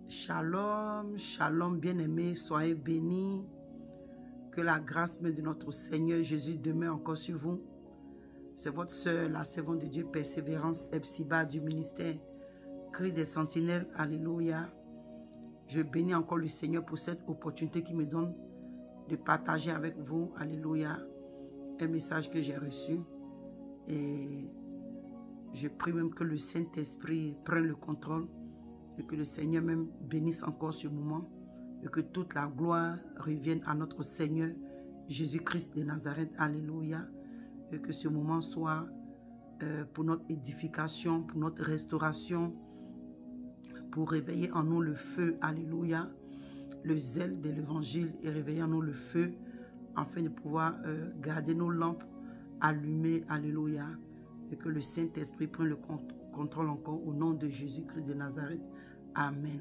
Shalom, shalom bien-aimés, soyez bénis. Que la grâce même de notre Seigneur Jésus demeure encore sur vous. C'est votre sœur, la servante de Dieu, Persévérance Epsiba du ministère Cri des Sentinelles. Alléluia. Je bénis encore le Seigneur pour cette opportunité qu'il me donne de partager avec vous. Alléluia. Un message que j'ai reçu. Et je prie même que le Saint-Esprit prenne le contrôle et que le Seigneur même bénisse encore ce moment et que toute la gloire revienne à notre Seigneur Jésus-Christ de Nazareth. Alléluia. Et que ce moment soit pour notre édification, pour notre restauration, pour réveiller en nous le feu. Alléluia. Le zèle de l'évangile et réveiller en nous le feu afin de pouvoir garder nos lampes allumées. Alléluia. Et que le Saint-Esprit prenne le contrôle encore au nom de Jésus-Christ de Nazareth. Amen.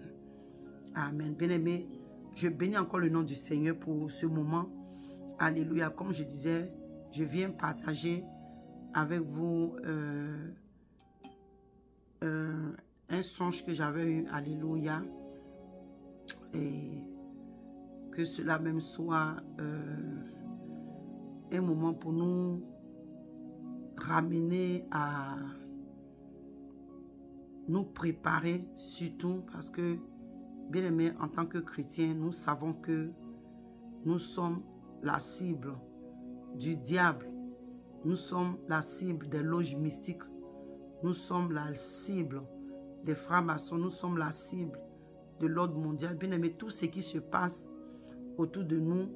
Amen. Bien-aimés, je bénis encore le nom du Seigneur pour ce moment. Alléluia. Comme je disais, je viens partager avec vous un songe que j'avais eu. Alléluia. Et que cela même soit un moment pour nous ramener à nous préparer, surtout parce que, bien aimé, en tant que chrétiens, nous savons que nous sommes la cible du diable. Nous sommes la cible des loges mystiques. Nous sommes la cible des francs-maçons. Nous sommes la cible de l'ordre mondial. Bien aimé, tout ce qui se passe autour de nous,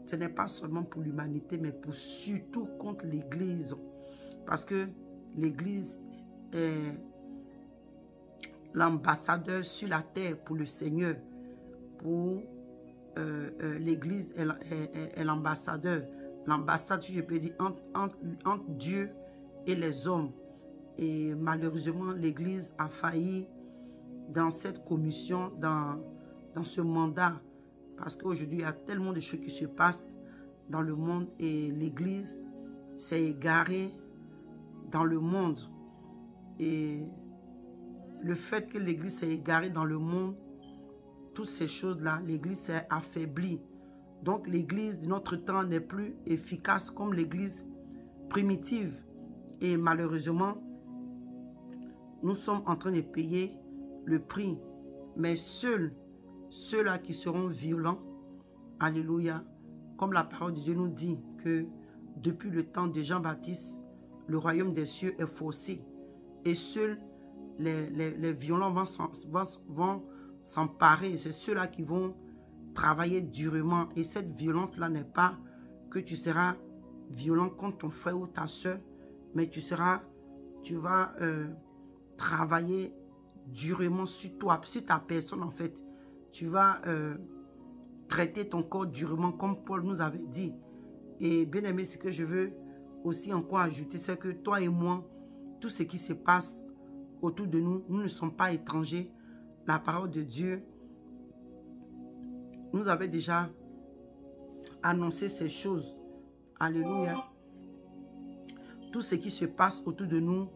ce n'est pas seulement pour l'humanité, mais pour surtout contre l'Église. Parce que l'Église est l'ambassadeur sur la terre pour le Seigneur. Pour l'Église est l'ambassadeur. L'ambassade, si je peux dire, entre Dieu et les hommes. Et malheureusement, l'Église a failli dans cette commission, dans ce mandat. Parce qu'aujourd'hui, il y a tellement de choses qui se passent dans le monde et l'Église s'est égarée dans le monde. Et le fait que l'Église s'est égarée dans le monde, toutes ces choses-là, l'Église s'est affaiblie. Donc l'Église de notre temps n'est plus efficace comme l'Église primitive. Et malheureusement, nous sommes en train de payer le prix. Mais seuls ceux-là qui seront violents, alléluia, comme la parole de Dieu nous dit que depuis le temps de Jean-Baptiste, le royaume des cieux est faussé. Et seuls les violents vont s'emparer. C'est ceux-là qui vont travailler durement. Et cette violence-là n'est pas que tu seras violent contre ton frère ou ta soeur, mais tu vas travailler durement sur toi, sur ta personne en fait. Tu vas traiter ton corps durement comme Paul nous avait dit. Et bien aimé, ce que je veux aussi encore ajouter, c'est que toi et moi, tout ce qui se passe autour de nous, nous ne sommes pas étrangers. La parole de Dieu nous avait déjà annoncé ces choses. Alléluia. Tout ce qui se passe autour de nous,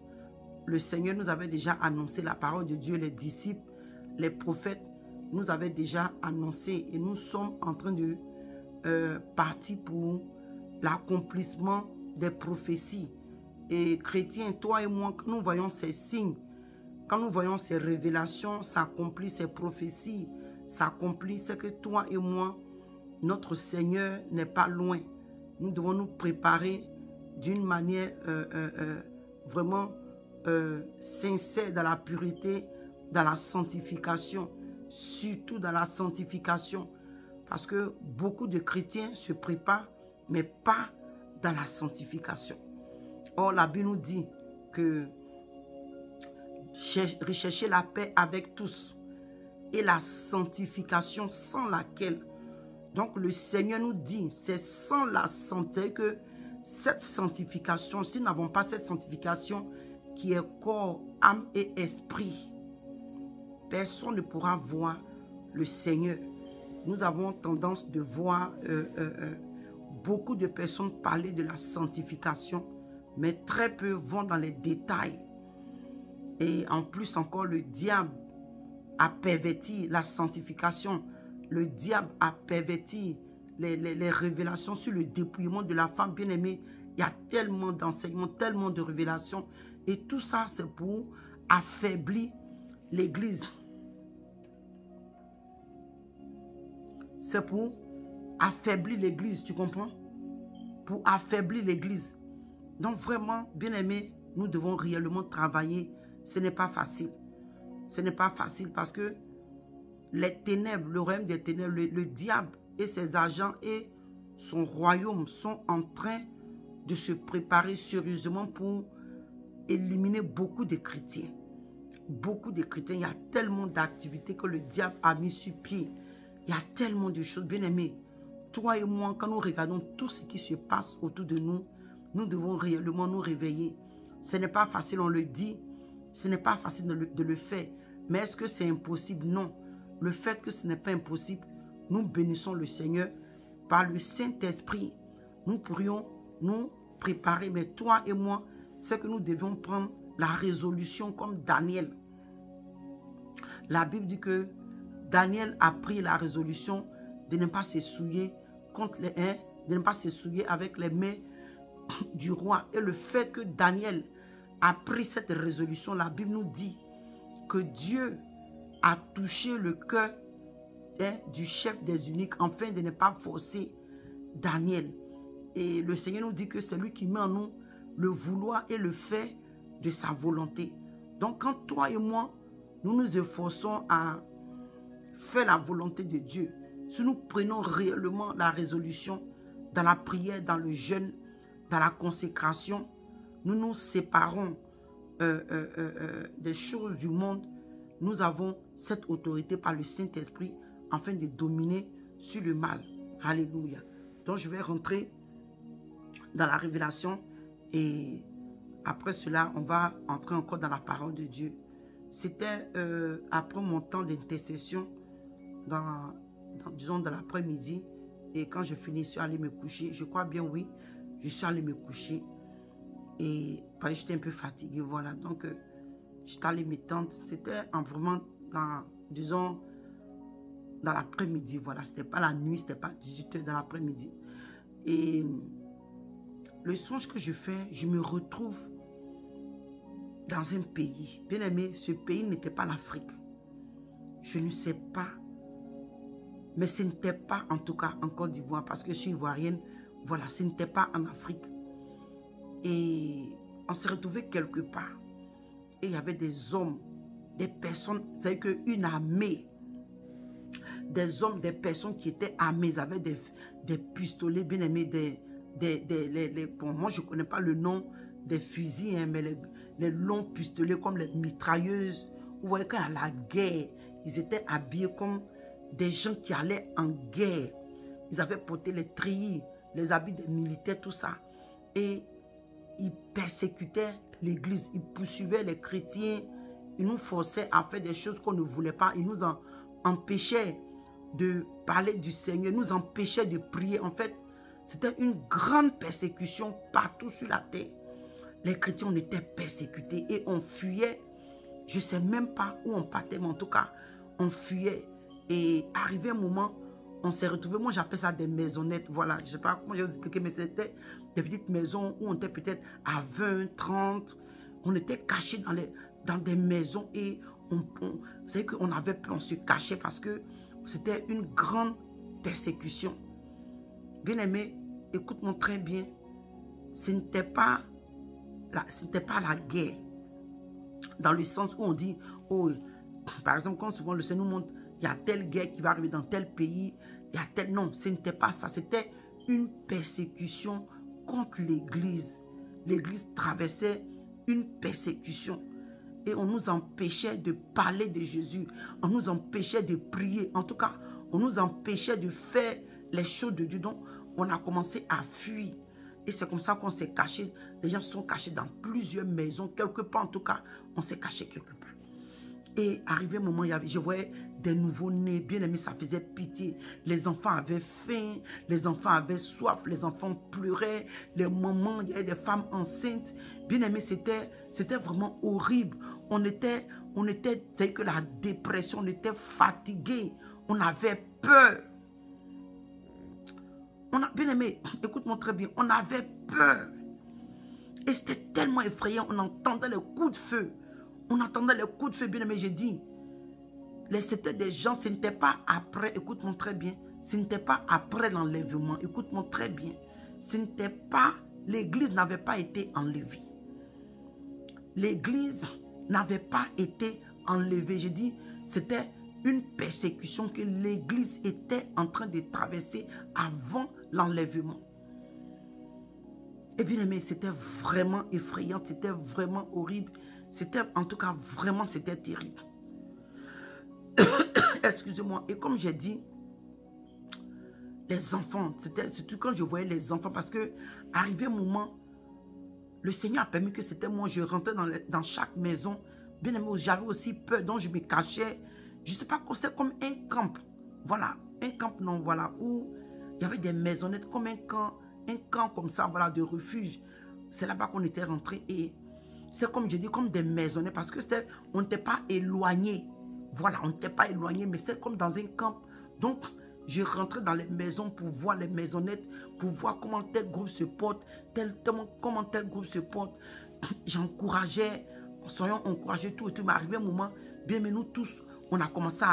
le Seigneur nous avait déjà annoncé. La parole de Dieu, les disciples, les prophètes nous avaient déjà annoncé. Et nous sommes en train de partir pour l'accomplissement des prophéties. Et chrétiens, toi et moi, quand nous voyons ces signes, quand nous voyons ces révélations s'accomplir, ces prophéties s'accomplir, c'est que toi et moi, notre Seigneur n'est pas loin. Nous devons nous préparer d'une manière vraiment sincère dans la pureté, dans la sanctification, surtout dans la sanctification. Parce que beaucoup de chrétiens se préparent, mais pas dans la sanctification. Or, la Bible nous dit que rechercher la paix avec tous et la sanctification sans laquelle. Donc, le Seigneur nous dit, c'est sans la sainteté que cette sanctification, si nous n'avons pas cette sanctification qui est corps, âme et esprit, personne ne pourra voir le Seigneur. Nous avons tendance de voir beaucoup de personnes parler de la sanctification, mais très peu vont dans les détails. Et en plus encore, le diable a perverti la sanctification. Le diable a perverti les révélations sur le dépouillement de la femme bien-aimée. Il y a tellement d'enseignements, tellement de révélations. Et tout ça, c'est pour affaiblir l'Église. C'est pour affaiblir l'Église, tu comprends? Pour affaiblir l'Église. Donc vraiment, bien-aimés, nous devons réellement travailler. Ce n'est pas facile. Ce n'est pas facile parce que les ténèbres, le royaume des ténèbres, le diable et ses agents et son royaume sont en train de se préparer sérieusement pour éliminer beaucoup de chrétiens. Beaucoup de chrétiens. Il y a tellement d'activités que le diable a mis sur pied. Il y a tellement de choses, bien aimés. Toi et moi, quand nous regardons tout ce qui se passe autour de nous, nous devons réellement nous réveiller. Ce n'est pas facile, on le dit. Ce n'est pas facile de le faire. Mais est-ce que c'est impossible? Non. Le fait que ce n'est pas impossible, nous bénissons le Seigneur. Par le Saint-Esprit, nous pourrions nous préparer. Mais toi et moi, c'est que nous devions prendre la résolution comme Daniel. La Bible dit que Daniel a pris la résolution de ne pas se souiller contre les de ne pas se souiller avec les mains du roi. Et le fait que Daniel a pris cette résolution, la Bible nous dit que Dieu a touché le cœur du chef des eunuques afin de ne pas forcer Daniel. Et le Seigneur nous dit que c'est lui qui met en nous le vouloir et le faire de sa volonté. Donc quand toi et moi, nous nous efforçons à faire la volonté de Dieu, si nous prenons réellement la résolution dans la prière, dans le jeûne, dans la consécration, nous nous séparons des choses du monde. Nous avons cette autorité par le Saint-Esprit afin de dominer sur le mal. Alléluia. Donc je vais rentrer dans la révélation et après cela, on va entrer encore dans la parole de Dieu. C'était après mon temps d'intercession, disons dans l'après-midi, et quand je finis, je suis allé me coucher. Je crois bien, oui, je suis allé me coucher. Et parce que j'étais un peu fatiguée, voilà. Donc, j'étais allé m'étendre. C'était vraiment disons, dans l'après-midi, voilà. C'était pas la nuit, c'était pas 18 h dans l'après-midi. Et le songe que je fais, je me retrouve dans un pays. Bien aimé, ce pays n'était pas l'Afrique. Je ne sais pas. Mais ce n'était pas, en tout cas, en Côte d'Ivoire, parce que je suis ivoirienne. Voilà, ce n'était pas en Afrique. Et on s'est retrouvé quelque part. Et il y avait des hommes, des personnes, c'est qu'une armée, des hommes, des personnes qui étaient armées, ils avaient des pistolets, bien aimés, bon, moi je ne connais pas le nom des fusils, hein, mais les longs pistolets comme les mitrailleuses. Vous voyez, quand il y a la guerre, ils étaient habillés comme des gens qui allaient en guerre. Ils avaient porté les treillis, les habits des militaires, tout ça. Et ils persécutaient l'église, ils poursuivaient les chrétiens, ils nous forçaient à faire des choses qu'on ne voulait pas, ils nous empêchaient de parler du Seigneur, nous empêchaient de prier. En fait, c'était une grande persécution partout sur la terre. Les chrétiens, on était persécutés et on fuyait. Je ne sais même pas où on partait, mais en tout cas, on fuyait. Et arrivé un moment, on s'est retrouvés, moi j'appelle ça des maisonnettes, voilà, je ne sais pas comment je vais vous expliquer, mais c'était des petites maisons où on était peut-être à 20, 30, on était cachés dans des maisons et c'est qu'on avait peur, on se cachait parce que c'était une grande persécution. Bien aimé, écoute-moi très bien, ce n'était pas la guerre, dans le sens où on dit, oh, par exemple, quand souvent le Seigneur nous montre, il y a telle guerre qui va arriver dans tel pays, il y a tel... Non, ce n'était pas ça. C'était une persécution contre l'Église. L'Église traversait une persécution. Et on nous empêchait de parler de Jésus. On nous empêchait de prier. En tout cas, on nous empêchait de faire les choses de Dieu. Donc, on a commencé à fuir. Et c'est comme ça qu'on s'est caché. Les gens se sont cachés dans plusieurs maisons. Quelque part, en tout cas, on s'est caché quelque part. Et arrivé un moment, je voyais des nouveaux-nés, bien aimés, ça faisait pitié. Les enfants avaient faim, les enfants avaient soif, les enfants pleuraient, les mamans, il y avait des femmes enceintes. Bien aimés, c'était vraiment horrible. On était on était, c'est que la dépression, on était fatigué, on avait peur. On a, bien aimé, écoute-moi très bien, on avait peur. Et c'était tellement effrayant, on entendait les coups de feu. On entendait les coups de feu, bien aimé, j'ai dit. C'était des gens, ce n'était pas après, écoute-moi très bien, ce n'était pas après l'enlèvement, écoute-moi très bien. Ce n'était pas, l'église n'avait pas été enlevée. L'église n'avait pas été enlevée. J'ai dit, c'était une persécution que l'église était en train de traverser avant l'enlèvement. Et bien aimé, c'était vraiment effrayant, c'était vraiment horrible. C'était, en tout cas, vraiment, c'était terrible. Excusez-moi. Et comme j'ai dit, les enfants, c'était surtout quand je voyais les enfants, parce que, arrivé un moment, le Seigneur a permis que c'était moi, je rentrais dans chaque maison. Bien aimé, j'avais aussi peur, donc je me cachais. Je ne sais pas, c'était comme un camp. Voilà, un camp, non, voilà, où il y avait des maisonnettes, comme un camp comme ça, voilà, de refuge. C'est là-bas qu'on était rentré et c'est comme je dis, comme des maisonnettes, parce que on n'était pas éloigné. Voilà, on n'était pas éloigné, mais c'était comme dans un camp. Donc, je rentrais dans les maisons pour voir les maisonnettes, pour voir comment tel groupe se porte, comment tel groupe se porte. J'encourageais, soyons encouragés, tout et tout. Mais arrivé un moment, bien, mais nous tous, on a commencé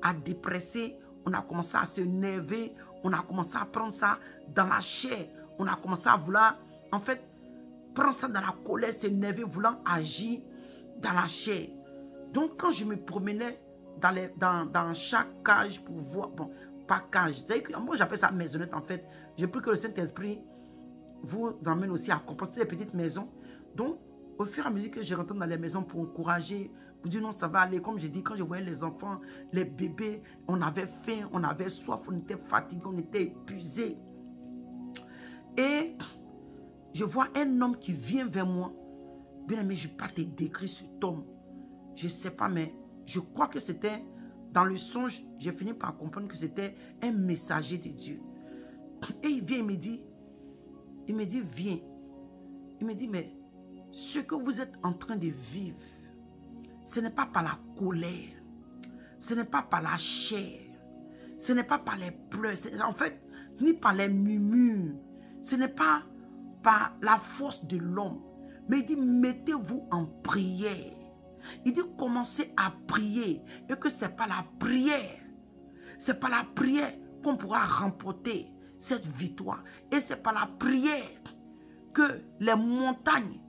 à dépresser, on a commencé à se nerver, on a commencé à prendre ça dans la chair. On a commencé à vouloir, en fait, prendre ça dans la colère, se nerver, voulant agir dans la chair. Donc, quand je me promenais dans chaque cage pour voir, bon, pas cage, moi j'appelle ça maisonnette en fait. J'ai pris que le Saint-Esprit vous emmène aussi à comprendre des petites maisons. Donc, au fur et à mesure que je rentre dans les maisons pour encourager, pour dire non, ça va aller. Comme je dis, quand je voyais les enfants, les bébés, on avait faim, on avait soif, on était fatigué, on était épuisé. Et je vois un homme qui vient vers moi. Bien aimé, je ne vais pas te décrire cet homme. Je ne sais pas, mais je crois que c'était, dans le songe, j'ai fini par comprendre que c'était un messager de Dieu. Et il vient, il me dit, viens. Il me dit, mais ce que vous êtes en train de vivre, ce n'est pas par la colère, ce n'est pas par la chair, ce n'est pas par les pleurs, en fait, ni par les murmures, ce n'est pas par la force de l'homme. Mais il dit, mettez-vous en prière. Il dit, commencez à prier. Et que ce n'est pas la prière. Ce n'est pas la prière qu'on pourra remporter cette victoire. Et ce n'est pas la prière que les montagnes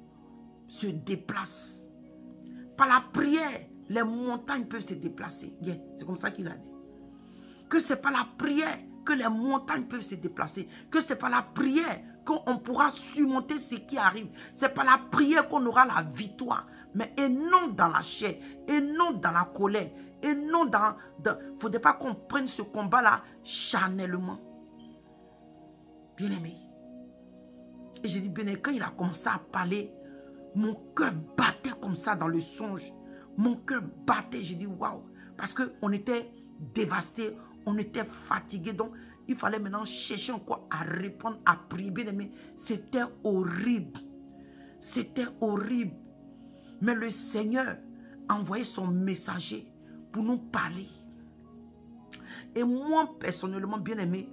se déplacent. Par la prière, les montagnes peuvent se déplacer. Yeah, c'est comme ça qu'il a dit. Que ce n'est pas la prière que les montagnes peuvent se déplacer. Que ce n'est pas la prière qu'on pourra surmonter ce qui arrive. Ce n'est pas la prière qu'on aura la victoire. Mais et non dans la chair, et non dans la colère, et non dans... Il ne faudrait pas qu'on prenne ce combat-là charnellement. Bien aimé. Et j'ai dit, bien aimé, quand il a commencé à parler, mon cœur battait comme ça dans le songe. Mon cœur battait, j'ai dit, waouh. Parce qu'on était dévastés, on était fatigués. Donc, il fallait maintenant chercher encore à répondre, à prier. Bien aimé, c'était horrible. C'était horrible. Mais le Seigneur a envoyé son messager pour nous parler. Et moi, personnellement, bien aimé,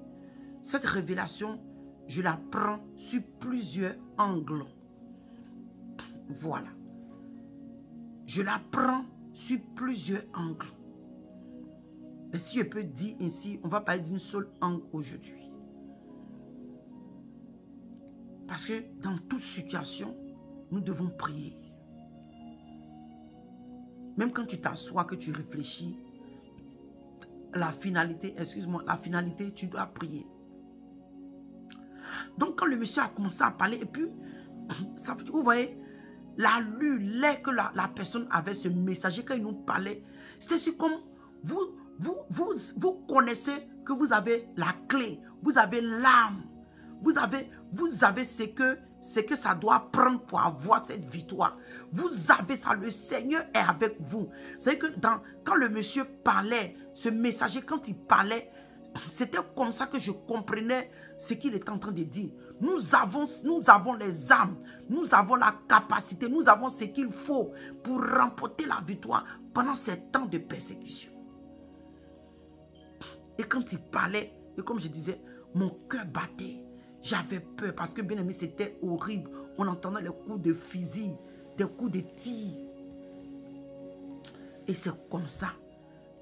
cette révélation, je la prends sur plusieurs angles. Voilà. Je la prends sur plusieurs angles. Mais si je peux dire ainsi, on va parler d'une seule angle aujourd'hui. Parce que dans toute situation, nous devons prier. Même quand tu t'assois, que tu réfléchis, la finalité, excuse-moi, la finalité, tu dois prier. Donc quand le monsieur a commencé à parler, et puis, ça, vous voyez, l'air que la personne avait, ce messager, quand il nous parlait, c'était comme, vous connaissez que vous avez la clé, vous avez l'âme, vous avez ce que ça doit prendre pour avoir cette victoire. Vous avez ça, le Seigneur est avec vous. C'est que quand le monsieur parlait, ce messager, quand il parlait, C'était comme ça que je comprenais ce qu'il était en train de dire. Nous avons les armes, nous avons la capacité, nous avons ce qu'il faut pour remporter la victoire pendant ces temps de persécution. Et quand il parlait, et comme je disais, mon cœur battait. J'avais peur parce que bien aimé, c'était horrible. On entendait les coups de fusil, des coups de tir. Et c'est comme ça,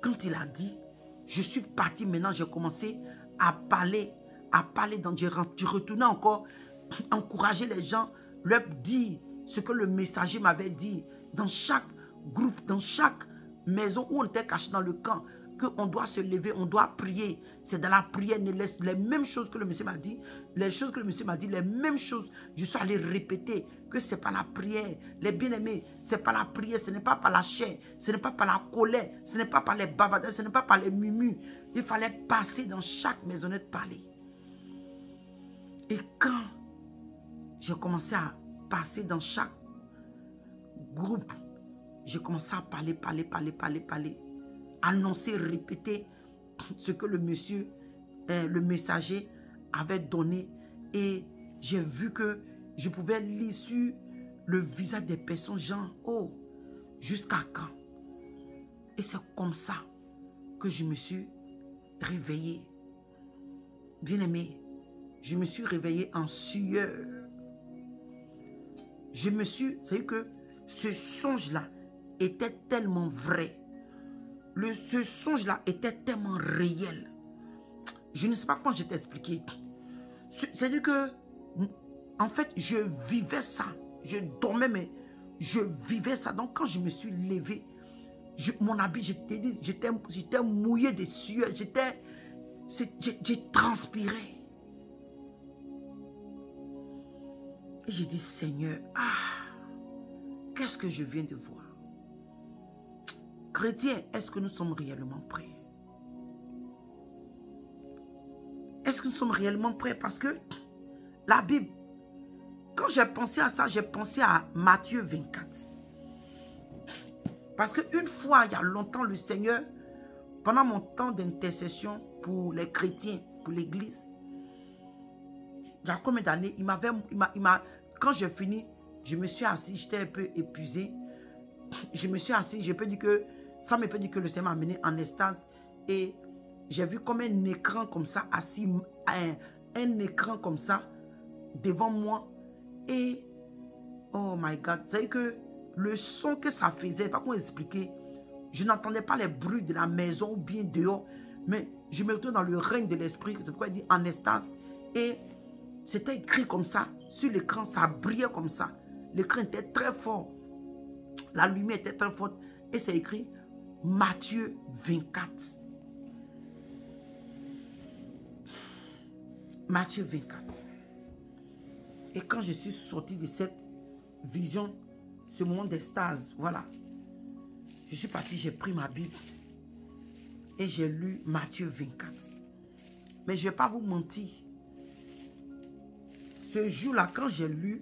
quand il a dit, je suis parti maintenant, j'ai commencé à parler dans, je retournais encore, encourager les gens, leur dire ce que le messager m'avait dit. Dans chaque groupe, dans chaque maison où on était caché dans le camp, qu'on doit se lever, on doit prier. C'est dans la prière, ne laisse les mêmes choses que le monsieur m'a dit, les choses que le monsieur m'a dit, les mêmes choses, je suis allé répéter que ce n'est pas la prière. Les bien-aimés, ce n'est pas la prière, ce n'est pas par la chair, ce n'est pas par la colère, ce n'est pas par les bavardeurs, ce n'est pas par les murmures. Il fallait passer dans chaque maisonnette parler. Et quand j'ai commencé à passer dans chaque groupe, j'ai commencé à parler, annoncer, répéter ce que le monsieur, le messager avait donné. Et j'ai vu que je pouvais lire sur le visage des personnes, genre, oh, jusqu'à quand? Et c'est comme ça que je me suis réveillée. Bien-aimé, je me suis réveillée en sueur. C'est que ce songe-là était tellement vrai. Ce songe-là était tellement réel. Je ne sais pas comment je t'ai expliqué. C'est-à-dire que, en fait, je vivais ça. Je dormais, mais je vivais ça. Donc, quand je me suis levée, mon habit, j'étais mouillé de sueur. J'ai transpiré. Et j'ai dit, Seigneur, qu'est-ce que je viens de voir? Chrétiens, est-ce que nous sommes réellement prêts? Est-ce que nous sommes réellement prêts? Parce que la Bible, quand j'ai pensé à ça, j'ai pensé à Matthieu 24. Parce qu'une fois, il y a longtemps, le Seigneur, pendant mon temps d'intercession pour les chrétiens, pour l'église, il y a combien d'années, quand j'ai fini, je me suis assis, j'étais un peu épuisé. Je me suis assis, ça me peut dire que le Seigneur m'a amené en extase. Et j'ai vu comme un écran comme ça, assis, un écran comme ça, devant moi. Et, oh my God, vous savez que le son que ça faisait, pas comment expliquer, je n'entendais pas les bruits de la maison ou bien dehors, mais je me retrouvais dans le règne de l'esprit, c'est pourquoi il dit en extase. Et c'était écrit comme ça, sur l'écran, ça brillait comme ça. L'écran était très fort, la lumière était très forte, et c'est écrit Matthieu 24. Matthieu 24. Et quand je suis sorti de cette vision, ce moment d'extase, voilà, je suis parti, j'ai pris ma Bible et j'ai lu Matthieu 24. Mais je ne vais pas vous mentir. Ce jour-là, quand j'ai lu,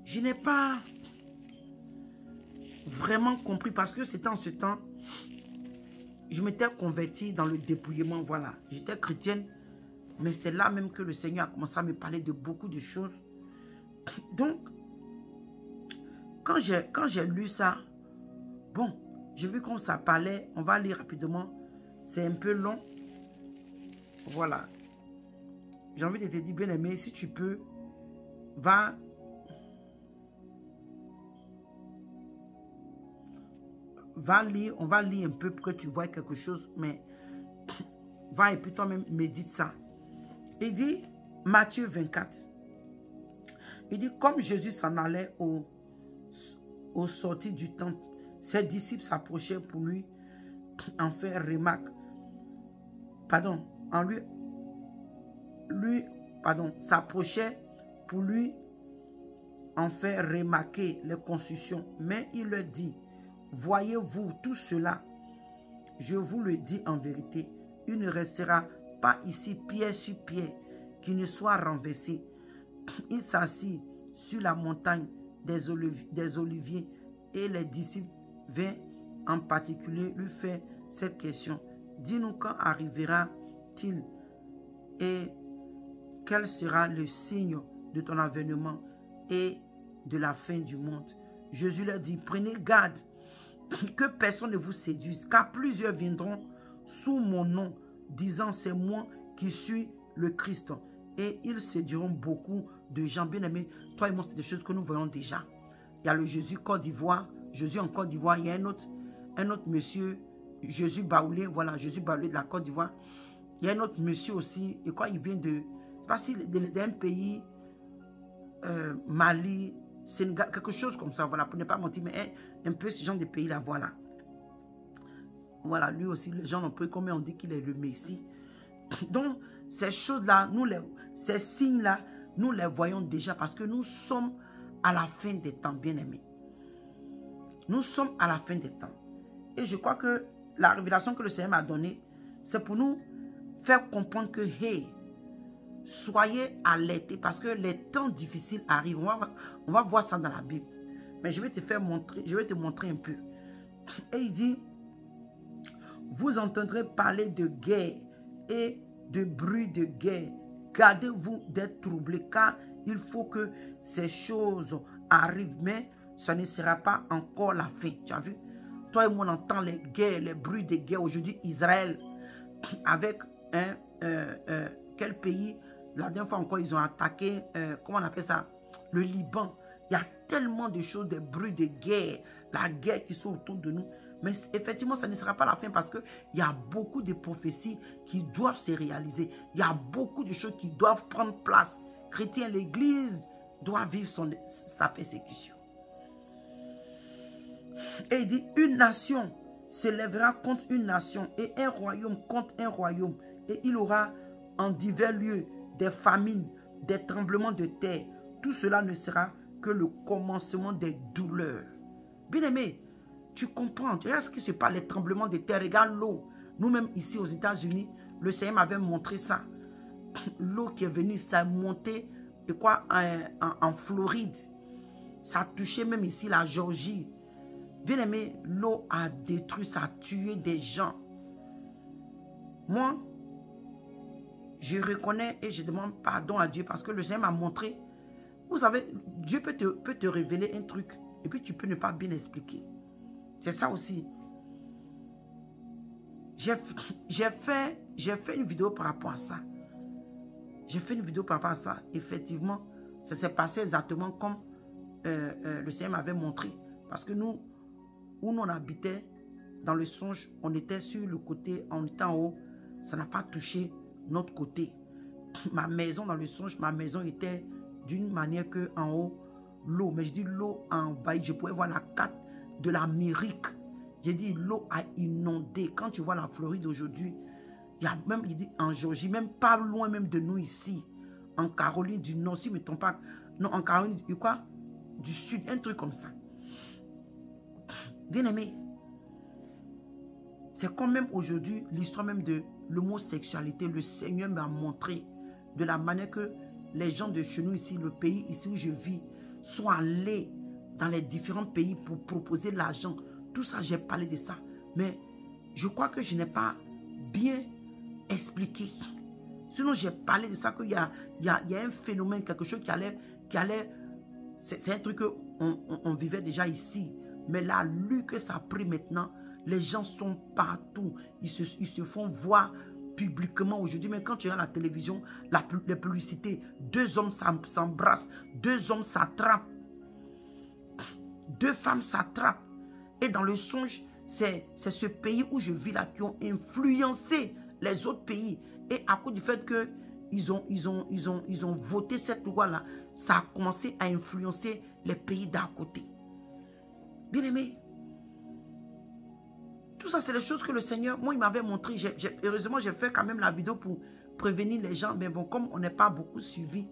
je n'ai pas vraiment compris parce que c'était en ce temps, je m'étais convertie dans le dépouillement, voilà. J'étais chrétienne, mais c'est là même que le Seigneur a commencé à me parler de beaucoup de choses. Donc, quand j'ai lu ça, bon, j'ai vu qu'on ça parlait, on va lire rapidement, c'est un peu long. Voilà. J'ai envie de te dire, bien aimé, si tu peux, va lire, on va lire un peu pour que tu vois quelque chose, mais va et puis toi-même médite ça. Il dit, Matthieu 24, il dit, comme Jésus s'en allait au sortie du temple, ses disciples s'approchaient pour lui en faire remarque, s'approchaient pour lui en faire remarquer les constructions. Mais il leur dit, voyez-vous tout cela? Je vous le dis en vérité, il ne restera pas ici pierre sur pierre qui ne soit renversé. Il s'assit sur la montagne des Oliviers et les disciples vinrent en particulier lui faire cette question. dis-nous quand arrivera-t-il et quel sera le signe de ton avènement et de la fin du monde. Jésus leur dit, prenez garde que personne ne vous séduise, car plusieurs viendront sous mon nom, disant c'est moi qui suis le Christ. Et ils séduiront beaucoup de gens. Bien aimés, toi et moi, c'est des choses que nous voyons déjà. Il y a le Jésus Côte d'Ivoire, Jésus en Côte d'Ivoire, il y a un autre monsieur, Jésus Baoulé, voilà, Jésus Baoulé de la Côte d'Ivoire. Il y a un autre monsieur aussi, et quoi, il vient de, je ne sais pas si d'un pays, Mali, Sénégal, quelque chose comme ça, voilà, pour ne pas mentir, mais un peu ce genre de pays-là, voilà. Voilà, lui aussi, les gens ont peu, comme on dit qu'il est le Messie. Donc, ces choses-là, ces signes-là, nous les voyons déjà parce que nous sommes à la fin des temps, bien-aimés. Nous sommes à la fin des temps. Et je crois que la révélation que le Seigneur m'a donnée, c'est pour nous faire comprendre que, hey, soyez alertés parce que les temps difficiles arrivent. On va voir ça dans la Bible. Mais je vais te montrer un peu. Et il dit, vous entendrez parler de guerre et de bruit de guerre. Gardez-vous d'être troublés car il faut que ces choses arrivent. Mais ça ne sera pas encore la fin. Tu as vu? Toi et moi, on entend les guerres, les bruits de guerre. Aujourd'hui, Israël, avec quel pays? La dernière fois encore, ils ont attaqué, comment on appelle ça? Le Liban. Il y a tellement de choses, des bruits de guerre, la guerre qui sont autour de nous. Mais effectivement, ça ne sera pas la fin parce qu'il y a beaucoup de prophéties qui doivent se réaliser. Il y a beaucoup de choses qui doivent prendre place. Chrétiens, l'Église doit vivre sa persécution. Et il dit, une nation se lèvera contre une nation et un royaume contre un royaume. Et il aura en divers lieux des famines, des tremblements de terre. Tout cela ne sera que le commencement des douleurs. Bien-aimé, tu comprends, tu regardes ce qui se passe, les tremblements de terre, regarde l'eau. Nous-mêmes ici aux États-Unis, le Seigneur m'avait montré ça. L'eau qui est venue, ça a monté et quoi, en Floride. Ça a touché même ici la Géorgie. Bien-aimé, l'eau a détruit, ça a tué des gens. Moi, je reconnais et je demande pardon à Dieu parce que le Seigneur m'a montré. Vous savez, Dieu peut te révéler un truc et puis tu peux ne pas bien expliquer. C'est ça aussi. J'ai fait une vidéo par rapport à ça. J'ai fait une vidéo par rapport à ça. Effectivement, ça s'est passé exactement comme le Seigneur m'avait montré. Parce que nous, où on habitait, dans le songe, on était sur le côté, on était en haut. Ça n'a pas touché notre côté. Ma maison, dans le songe, ma maison était d'une manière que en haut, l'eau. Mais je dis l'eau a envahi. Je pouvais voir la carte de l'Amérique. J'ai dit l'eau a inondé. Quand tu vois la Floride aujourd'hui, il y a même, il dit en Géorgie, même pas loin même de nous ici, en Caroline du Nord, si je ne me trompe pas, non, en Caroline du quoi? Du Sud, un truc comme ça. Bien aimé, c'est quand même aujourd'hui l'histoire même de l'homosexualité. Le Seigneur m'a montré de la manière que les gens de chez nous ici, le pays ici où je vis, sont allés dans les différents pays pour proposer l'argent. Tout ça, j'ai parlé de ça. Mais je crois que je n'ai pas bien expliqué. Sinon, j'ai parlé de ça, qu'il y a un phénomène, quelque chose qui allait c'est un truc qu'on vivait déjà ici. Mais la lutte que ça a pris maintenant, les gens sont partout. Ils se font voir publiquement aujourd'hui. Mais quand tu regardes la télévision, les publicités, deux hommes s'embrassent, deux hommes s'attrapent, deux femmes s'attrapent. Et dans le songe, c'est ce pays où je vis là qui ont influencé les autres pays. Et à cause du fait qu'ils ont voté cette loi-là, ça a commencé à influencer les pays d'à côté. Bien aimé, tout ça, c'est les choses que le Seigneur, moi, il m'avait montré. Heureusement, j'ai fait quand même la vidéo pour prévenir les gens. Mais bon, comme on n'est pas beaucoup suivi,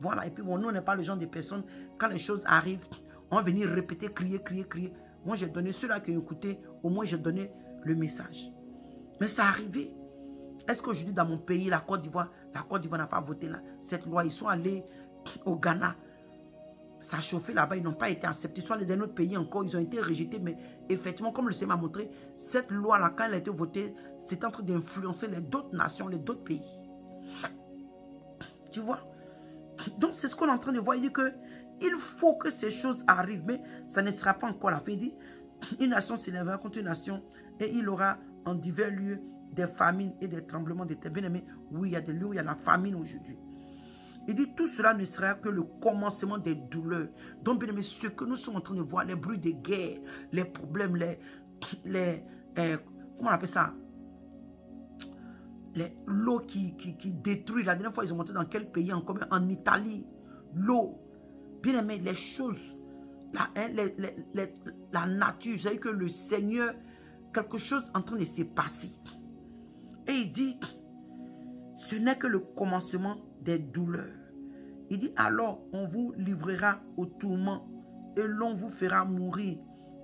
voilà. Et puis, bon, nous, on n'est pas le genre de personnes, quand les choses arrivent, on va venir répéter, crier, crier, crier. Moi, j'ai donné ceux-là qui ont écouté, au moins, j'ai donné le message. Mais ça arrivé. Est-ce qu'aujourd'hui, dans mon pays, la Côte d'Ivoire n'a pas voté là, cette loi? Ils sont allés au Ghana. Ça a chauffé là-bas, ils n'ont pas été acceptés. Soit les autres pays encore, ils ont été rejetés. Mais effectivement, comme le Seigneur m'a montré, cette loi-là, quand elle a été votée, c'est en train d'influencer les d'autres nations, les d'autres pays. Tu vois? Donc, c'est ce qu'on est en train de voir. Il dit que il faut que ces choses arrivent, mais ça ne sera pas encore la fin. Il dit, une nation s'élèvera contre une nation et il aura en divers lieux des famines et des tremblements de terre. Bien aimé, oui, il y a des lieux où il y a la famine aujourd'hui. Il dit, tout cela ne sera que le commencement des douleurs. Donc, bien aimé, ce que nous sommes en train de voir, les bruits de guerre, les problèmes, comment on appelle ça? L'eau qui détruit. La dernière fois, ils ont monté dans quel pays? En Italie. L'eau. Bien aimé, les choses, la nature, vous savez que le Seigneur, quelque chose est en train de se passer. Et il dit, ce n'est que le commencement des douleurs. Il dit, alors on vous livrera au tourment et l'on vous fera mourir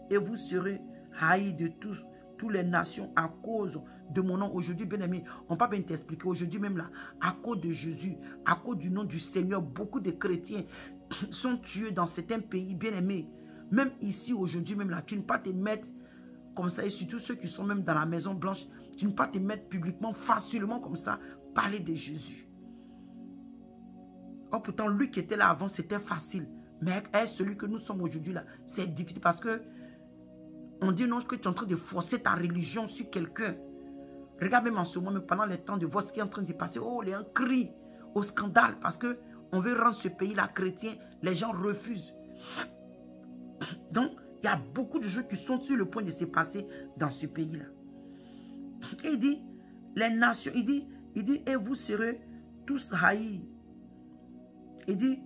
et vous serez haïs de toutes les nations à cause de mon nom. Aujourd'hui, bien aimé, on ne peut pas bien t'expliquer. Aujourd'hui même là, à cause de Jésus, à cause du nom du Seigneur, beaucoup de chrétiens sont tués dans certains pays, bien aimés. Même ici, aujourd'hui même là, tu ne peux pas te mettre comme ça, et surtout ceux qui sont même dans la Maison Blanche, tu ne peux pas te mettre publiquement, facilement comme ça, parler de Jésus. Oh, pourtant, lui qui était là avant, c'était facile. Mais celui que nous sommes aujourd'hui là, c'est difficile parce que on dit non que tu es en train de forcer ta religion sur quelqu'un. Regarde même en ce moment, pendant les temps de voir ce qui est en train de se passer. Oh, il y a un cri au scandale parce que on veut rendre ce pays-là chrétien. Les gens refusent. Donc, il y a beaucoup de choses qui sont sur le point de se passer dans ce pays-là. Et il dit, les nations, il dit, et vous serez tous haïs. Il dit,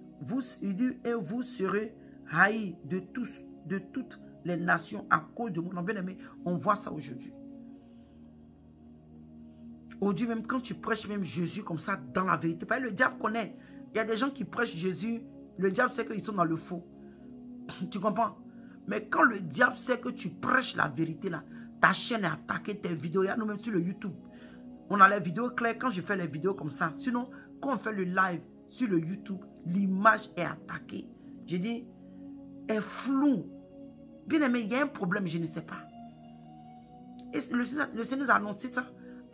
et vous serez haïs de toutes les nations à cause de mon nom. Bien aimé, on voit ça aujourd'hui. Aujourd'hui, même quand tu prêches même Jésus comme ça, dans la vérité, le diable connaît. Il y a des gens qui prêchent Jésus, le diable sait qu'ils sont dans le faux. Tu comprends? Mais quand le diable sait que tu prêches la vérité là, ta chaîne est attaquée, tes vidéos, il y a nous même sur le YouTube. On a les vidéos claires quand je fais les vidéos comme ça. Sinon, quand on fait le live sur le YouTube, l'image est attaquée. Je dis, est floue. Bien aimé, il y a un problème, je ne sais pas. Et le Seigneur nous a annoncé ça.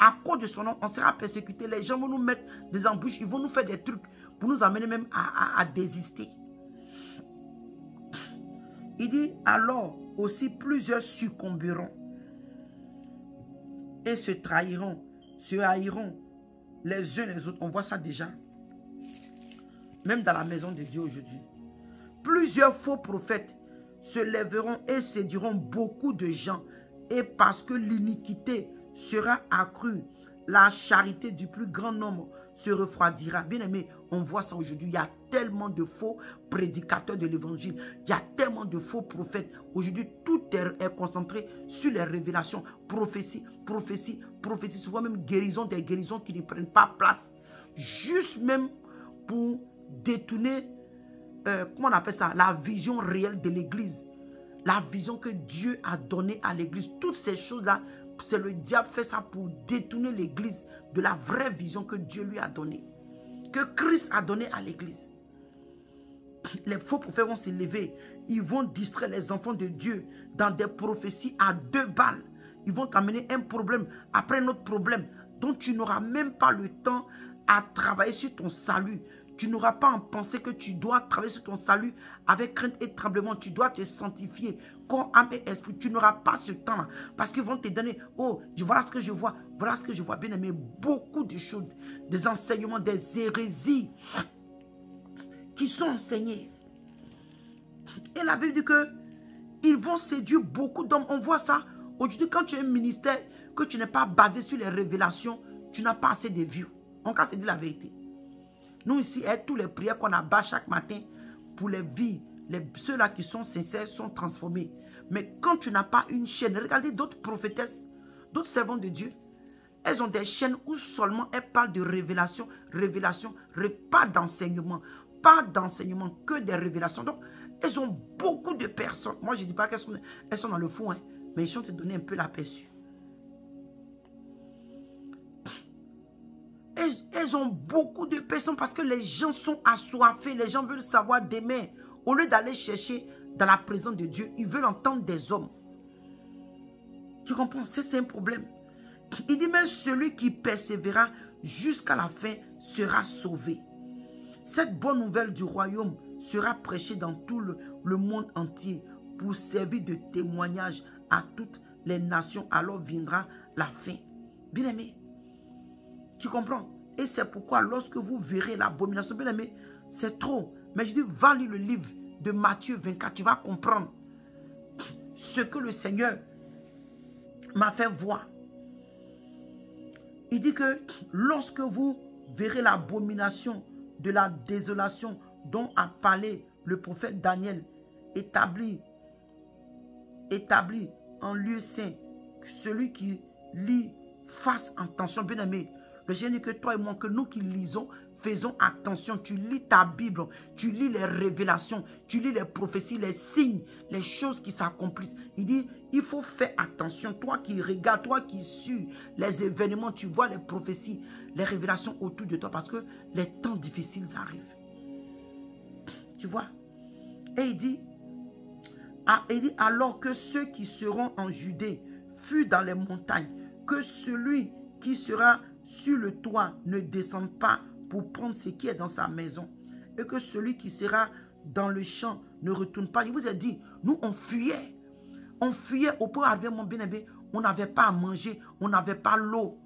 À cause de son nom, on sera persécuté. Les gens vont nous mettre des embûches, ils vont nous faire des trucs pour nous amener même à désister. Il dit, alors aussi plusieurs succomberont et se trahiront, se haïront les uns les autres. On voit ça déjà. Même dans la maison de Dieu aujourd'hui. Plusieurs faux prophètes se lèveront et séduiront beaucoup de gens. Et parce que l'iniquité sera accrue, la charité du plus grand nombre se refroidira. Bien aimé, on voit ça aujourd'hui. Il y a tellement de faux prédicateurs de l'évangile. Il y a tellement de faux prophètes. Aujourd'hui, tout est concentré sur les révélations. Prophétie, prophétie, prophétie. Souvent même guérison, des guérisons qui ne prennent pas place. Juste même pour détourner, comment on appelle ça, la vision réelle de l'église. La vision que Dieu a donnée à l'église. Toutes ces choses-là, c'est le diable fait ça pour détourner l'église de la vraie vision que Dieu lui a donnée. Que Christ a donnée à l'église. Les faux prophètes vont s'élever. Ils vont distraire les enfants de Dieu dans des prophéties à 2 balles. Ils vont t'amener un problème après un autre problème. Donc tu n'auras même pas le temps à travailler sur ton salut. Tu n'auras pas en pensée que tu dois travailler sur ton salut avec crainte et tremblement. Tu dois te sanctifier, corps, âme et esprit. Tu n'auras pas ce temps-là. Parce qu'ils vont te donner, oh, voilà ce que je vois. Voilà ce que je vois. Bien aimé, beaucoup de choses, des enseignements, des hérésies qui sont enseignés. Et la Bible dit que ils vont séduire beaucoup d'hommes. On voit ça. Aujourd'hui, quand tu as un ministère que tu n'es pas basé sur les révélations, tu n'as pas assez de vues. On va se dire la vérité. Nous ici, tous les prières qu'on abat chaque matin pour les vies, ceux-là qui sont sincères sont transformés. Mais quand tu n'as pas une chaîne, regardez d'autres prophétesses, d'autres servantes de Dieu, elles ont des chaînes où seulement elles parlent de révélation, pas d'enseignement, que des révélations. Donc, elles ont beaucoup de personnes. Moi, je ne dis pas qu'elles sont dans le fond, hein, mais ils sont te donner un peu l'aperçu. Elles ont beaucoup de personnes parce que les gens sont assoiffés. Les gens veulent savoir demain. Au lieu d'aller chercher dans la présence de Dieu, ils veulent entendre des hommes. Tu comprends? C'est un problème. Il dit, mais celui qui persévérera jusqu'à la fin sera sauvé. Cette bonne nouvelle du royaume sera prêchée dans tout le monde entier pour servir de témoignage à toutes les nations. Alors viendra la fin. Bien-aimé, tu comprends? Et c'est pourquoi lorsque vous verrez l'abomination, bien-aimé, c'est trop. Mais je dis, va lire le livre de Matthieu 24, tu vas comprendre ce que le Seigneur m'a fait voir. Il dit que lorsque vous verrez l'abomination de la désolation dont a parlé le prophète Daniel, établi en lieu saint, celui qui lit fasse attention, bien-aimé. Le Seigneur dit que toi et moi, que nous qui lisons, faisons attention. Tu lis ta Bible, tu lis les révélations, tu lis les prophéties, les signes, les choses qui s'accomplissent. Il dit, il faut faire attention. Toi qui regardes, toi qui suis les événements, tu vois les prophéties, les révélations autour de toi parce que les temps difficiles arrivent. Tu vois? Et il dit, alors que ceux qui seront en Judée fuient dans les montagnes, que celui qui sera sur le toit ne descende pas pour prendre ce qui est dans sa maison, et que celui qui sera dans le champ ne retourne pas. Je vous ai dit, nous on fuyait au point d'arriver, mon bien-aimé, on n'avait pas à manger, on n'avait pas l'eau.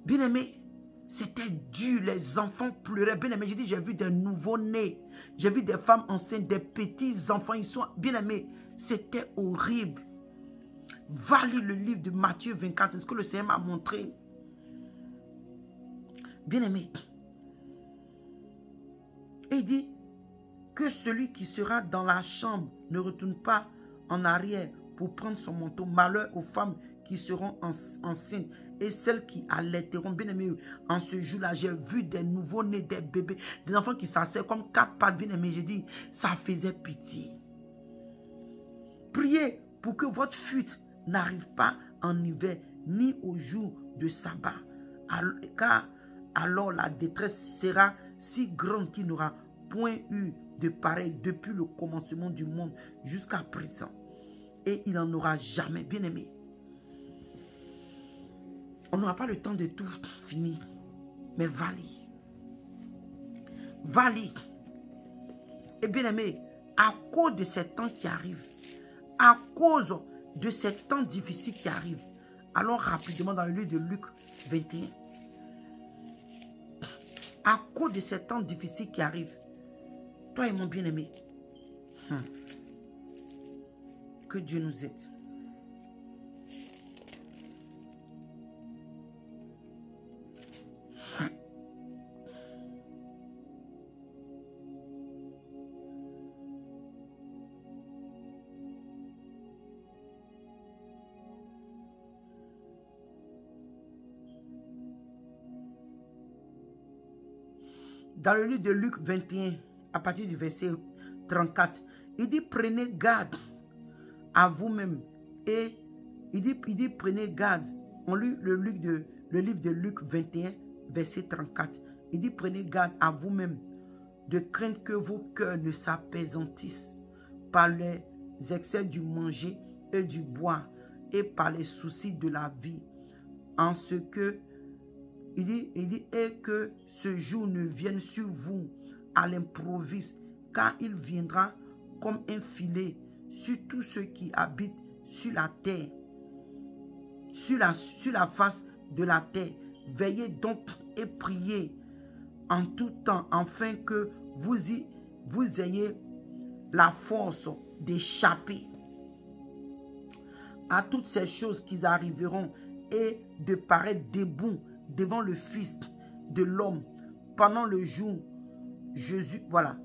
Bien-aimé, c'était dur, les enfants pleuraient. Bien-aimé, j'ai dit, j'ai vu des nouveaux-nés, j'ai vu des femmes enceintes, des petits enfants, ils sont bien-aimés, c'était horrible. Va lire le livre de Matthieu 24, c'est ce que le Seigneur m'a montré. Bien-aimé, et il dit que celui qui sera dans la chambre ne retourne pas en arrière pour prendre son manteau. Malheur aux femmes qui seront enceintes et celles qui allaiteront. Bien-aimé, en ce jour-là, j'ai vu des nouveaux-nés, des bébés, des enfants qui s'assaient comme 4 pattes. Bien-aimé, j'ai dit, ça faisait pitié. Priez pour que votre fuite n'arrive pas en hiver, ni au jour de sabbat. Car alors la détresse sera si grande qu'il n'aura point eu de pareil depuis le commencement du monde jusqu'à présent. Et il n'en aura jamais. Bien-aimé, on n'aura pas le temps de tout finir. Mais va lire. Va lire. Et bien-aimé, à cause de ces temps qui arrivent, à cause de ces temps difficiles qui arrivent, allons rapidement dans le livre de Luc 21. À cause de ces temps difficiles qui arrivent, toi et mon bien-aimé, que Dieu nous aide. Dans le livre de Luc 21, à partir du verset 34, il dit, prenez garde à vous-même. Et il dit, prenez garde. On lit le livre de Luc 21, verset 34. Il dit, prenez garde à vous-même de craindre que vos cœurs ne s'apaisantissent par les excès du manger et du boire et par les soucis de la vie. En ce que il dit, et que ce jour ne vienne sur vous à l'improviste, car il viendra comme un filet sur tous ceux qui habitent sur la terre, sur la face de la terre. Veillez donc et priez en tout temps, afin que vous ayez la force d'échapper à toutes ces choses qui arriveront et de paraître debout devant le Fils de l'homme pendant le jour Jésus, voilà,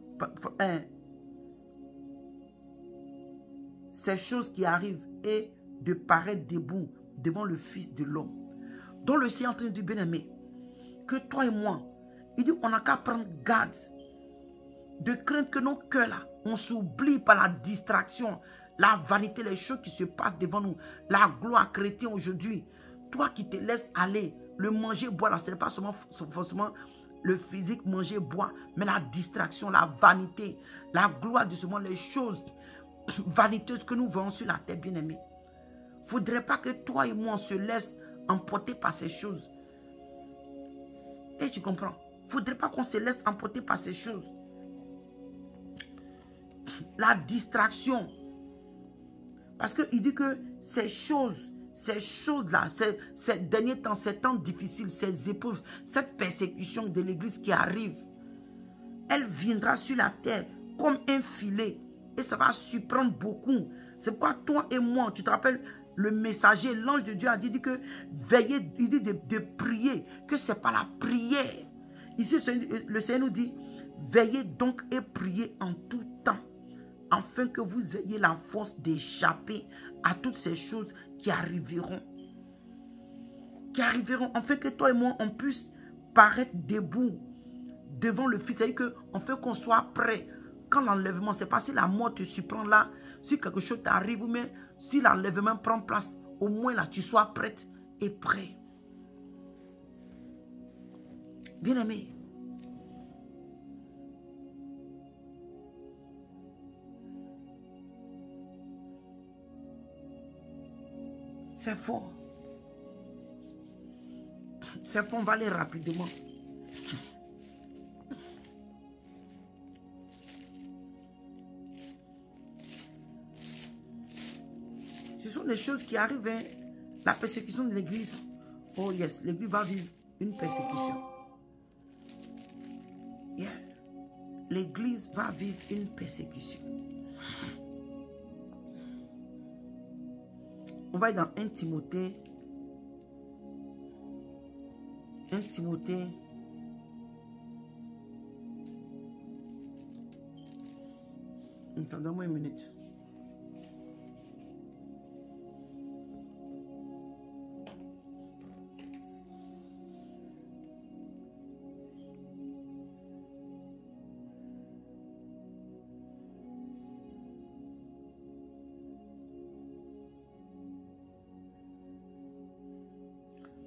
ces choses qui arrivent et de paraître debout devant le Fils de l'homme. Donc le Seigneur est en train de dire, bien-aimé, que toi et moi, il dit, on n'a qu'à prendre garde de craindre que nos cœurs là, on s'oublie par la distraction, la vanité, les choses qui se passent devant nous, la gloire chrétienne aujourd'hui. Toi qui te laisses aller, le manger, boire, ce n'est pas forcément le physique, manger, boire, mais la distraction, la vanité, la gloire de ce monde, les choses vaniteuses que nous voyons sur la terre, bien-aimés. Il ne faudrait pas que toi et moi, on se laisse emporter par ces choses. Et tu comprends? Il ne faudrait pas qu'on se laisse emporter par ces choses. La distraction. Parce qu'il dit que ces choses-là, ces derniers temps, ces temps difficiles, ces épreuves, cette persécution de l'église qui arrive, elle viendra sur la terre comme un filet. Et ça va surprendre beaucoup. C'est pourquoi toi et moi, tu te rappelles, le messager, l'ange de Dieu a dit que veillez, il dit de prier, que ce n'est pas la prière. Ici, le Seigneur nous dit, veillez donc et priez en tout temps, afin que vous ayez la force d'échapper à toutes ces choses qui arriveront. Afin que toi et moi, on puisse paraître debout devant le Fils. C'est-à-dire afin qu'on soit prêt. Quand l'enlèvement, c'est pas si la mort te surprend là, si quelque chose t'arrive, mais si l'enlèvement prend place, au moins là, tu sois prête et prêt. Bien-aimé, c'est fort. C'est fort, on va aller rapidement. Ce sont des choses qui arrivent. Hein. La persécution de l'église. Oh yes, l'église va vivre une persécution. Yeah. L'église va vivre une persécution. On va être dans 1 Timothée. 1 Timothée. Attendez-moi une minute.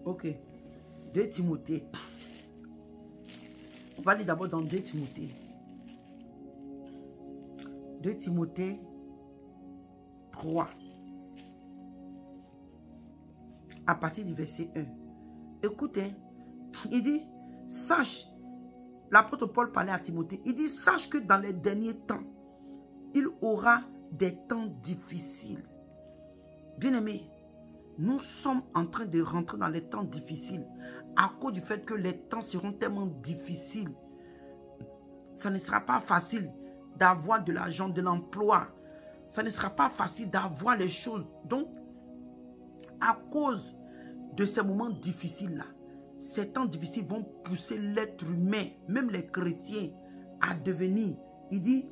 Ok. 2 Timothée. On va aller d'abord dans 2 Timothée. 2 Timothée 3. À partir du verset 1. Écoutez, il dit, sache, l'apôtre Paul parlait à Timothée, il dit, sache que dans les derniers temps, il aura des temps difficiles. Bien-aimés, nous sommes en train de rentrer dans les temps difficiles à cause du fait que les temps seront tellement difficiles. Ça ne sera pas facile d'avoir de l'argent, de l'emploi. Ça ne sera pas facile d'avoir les choses. Donc, à cause de ces moments difficiles-là, ces temps difficiles vont pousser l'être humain, même les chrétiens, à devenir. Il dit,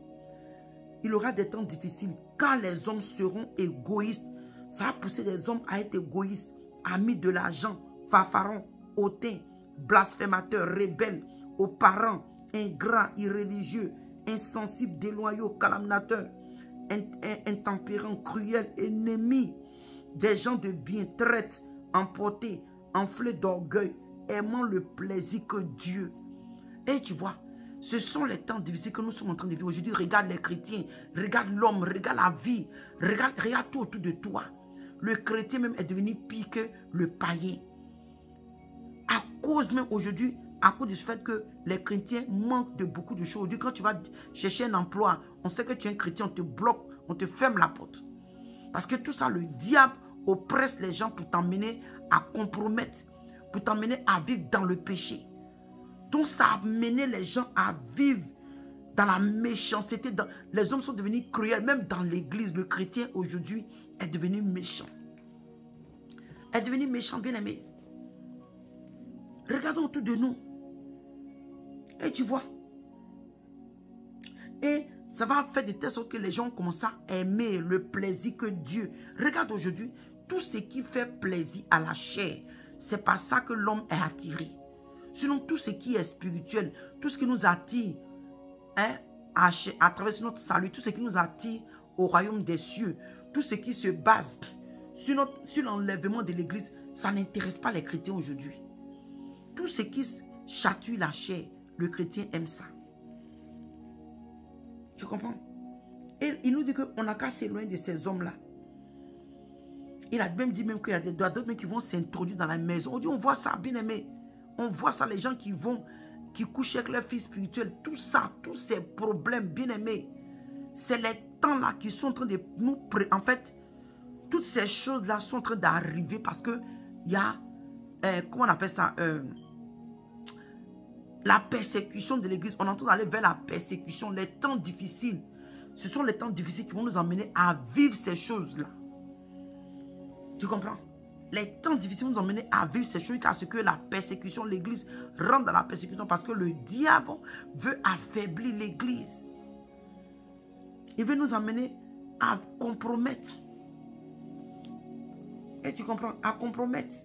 il aura des temps difficiles quand les hommes seront égoïstes. Ça va pousser les hommes à être égoïstes, amis de l'argent, fanfarons, hautains, blasphémateurs, rebelles, aux parents, ingrats, irréligieux, insensibles, déloyaux, calomniateurs, intempérants, cruels, ennemis, des gens de bien, traites, emportés, enflés d'orgueil, aimant le plaisir que Dieu. Et tu vois, ce sont les temps difficiles que nous sommes en train de vivre aujourd'hui. Regarde les chrétiens, regarde l'homme, regarde la vie, regarde tout autour de toi. Le chrétien même est devenu pire que le païen. À cause même aujourd'hui, à cause du fait que les chrétiens manquent de beaucoup de choses. Aujourd'hui, quand tu vas chercher un emploi, on sait que tu es un chrétien, on te bloque, on te ferme la porte. Parce que tout ça, le diable oppresse les gens pour t'emmener à compromettre, pour t'emmener à vivre dans le péché. Donc ça a mené les gens à vivre dans la méchanceté. Les hommes sont devenus cruels, même dans l'église. Le chrétien aujourd'hui est devenu méchant. Est devenu méchant, bien-aimé. Regardons autour de nous. Et tu vois. Et ça va faire de telle sorte que les gens commencent à aimer le plaisir que Dieu. Regarde aujourd'hui, tout ce qui fait plaisir à la chair, c'est par ça que l'homme est attiré. Sinon, tout ce qui est spirituel, tout ce qui nous attire, hein, à travers notre salut, tout ce qui nous attire au royaume des cieux, tout ce qui se base sur l'enlèvement de l'église, ça n'intéresse pas les chrétiens aujourd'hui. Tout ce qui chatouille la chair, le chrétien aime ça. Tu comprends? Et il nous dit qu'on n'a qu'à s'éloigner de ces hommes-là. Il a même dit même qu'il y a d'autres qui vont s'introduire dans la maison. On dit, on voit ça, bien aimé. On voit ça, les gens qui couchent avec leur fils spirituel. Tout ça, tous ces problèmes, bien aimés. C'est les temps-là qui sont en train de nous... En fait, toutes ces choses-là sont en train d'arriver parce que il y a... comment on appelle ça? La persécution de l'église. On est en train d'aller vers la persécution. Les temps difficiles. Ce sont les temps difficiles qui vont nous emmener à vivre ces choses-là. Tu comprends? Les temps difficiles vont nous emmener à vivre ces choses parce que la persécution, l'église rentre dans la persécution parce que le diable veut affaiblir l'église. Il veut nous emmener à compromettre. Et tu comprends? À compromettre.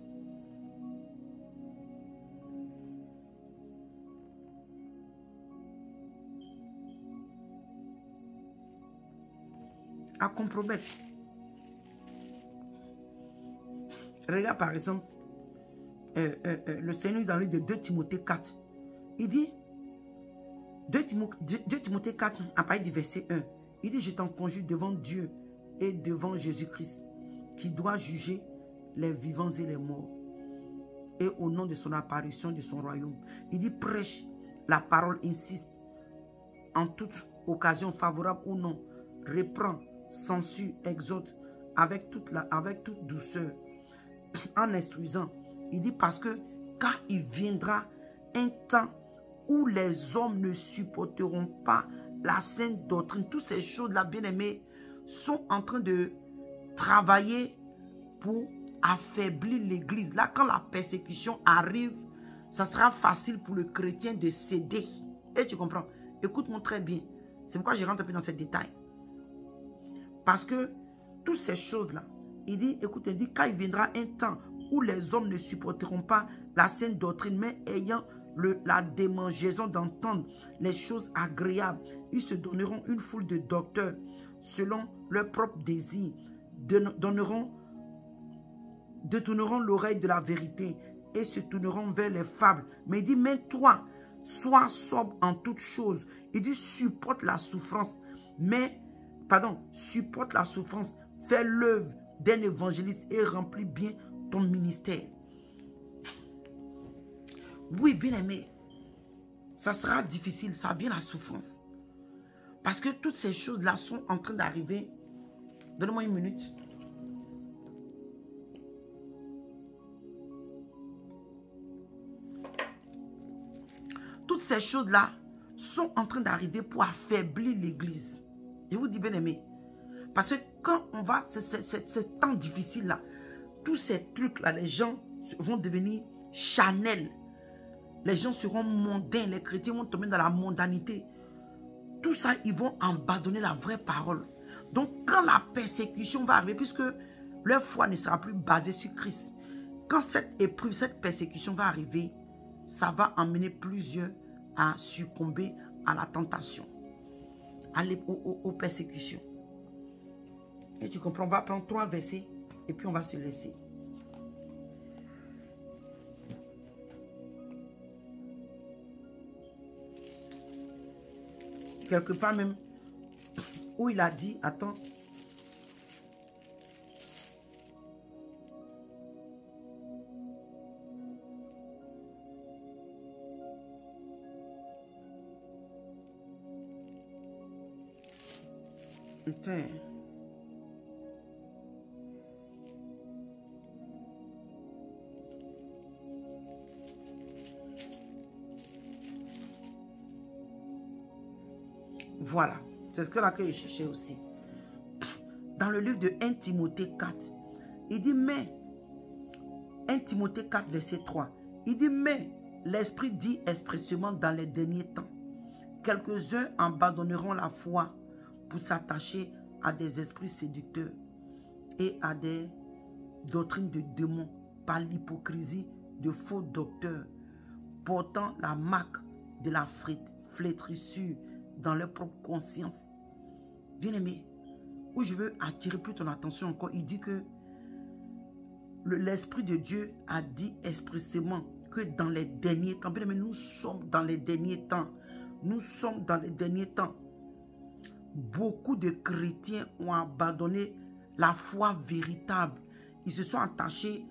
À compromettre. Regarde par exemple, le Seigneur dans le livre de 2 Timothée 4. Il dit, 2 Timothée 4, à partir du verset 1, il dit, je t'en conjure devant Dieu et devant Jésus-Christ, qui doit juger les vivants et les morts, et au nom de son apparition de son royaume. Il dit, prêche la parole, insiste, en toute occasion favorable ou non, reprend, censure, exhorte, avec toute douceur, en instruisant. Il dit parce que quand il viendra un temps où les hommes ne supporteront pas la sainte doctrine, toutes ces choses-là, bien aimés, sont en train de travailler pour affaiblir l'église. Là, quand la persécution arrive, ça sera facile pour le chrétien de céder. Et tu comprends? Écoute-moi très bien. C'est pourquoi je rentre un peu dans ces détails. Parce que toutes ces choses-là, il dit, écoutez, il dit, quand il viendra un temps où les hommes ne supporteront pas la sainte doctrine, mais ayant la démangeaison d'entendre les choses agréables, ils se donneront une foule de docteurs selon leur propre désir, détourneront l'oreille de la vérité et se tourneront vers les fables. Mais il dit, mais toi, sois sobre en toutes choses. Il dit, supporte la souffrance, supporte la souffrance, fais l'œuvre d'un évangéliste et remplis bien ton ministère. Oui, bien aimé, ça sera difficile, ça vient la souffrance. Parce que toutes ces choses-là sont en train d'arriver. Donne-moi une minute. Toutes ces choses-là sont en train d'arriver pour affaiblir l'église. Je vous dis bien aimé. Parce que quand on va, c'est temps difficile-là, tous ces trucs-là, les gens vont devenir charnels. Les gens seront mondains, les chrétiens vont tomber dans la mondanité. Tout ça, ils vont abandonner la vraie parole. Donc, quand la persécution va arriver, puisque leur foi ne sera plus basée sur Christ, quand cette épreuve, cette persécution va arriver, ça va emmener plusieurs à succomber à la tentation, aux persécutions. Et tu comprends, on va prendre 3 versets et puis on va se laisser. Quelque part même, où il a dit, attends. Attends. Voilà, c'est ce que là que je cherchais aussi. Dans le livre de 1 Timothée 4, il dit, mais, 1 Timothée 4, verset 3, il dit, mais, l'Esprit dit expressément dans les derniers temps, quelques-uns abandonneront la foi pour s'attacher à des esprits séducteurs et à des doctrines de démons par l'hypocrisie de faux docteurs, portant la marque de la flétrissure dans leur propre conscience. Bien-aimé, où je veux attirer plus ton attention encore, il dit que l'Esprit de Dieu a dit expressément que dans les derniers temps, bien-aimé, nous sommes dans les derniers temps. Nous sommes dans les derniers temps. Beaucoup de chrétiens ont abandonné la foi véritable. ils se sont attachés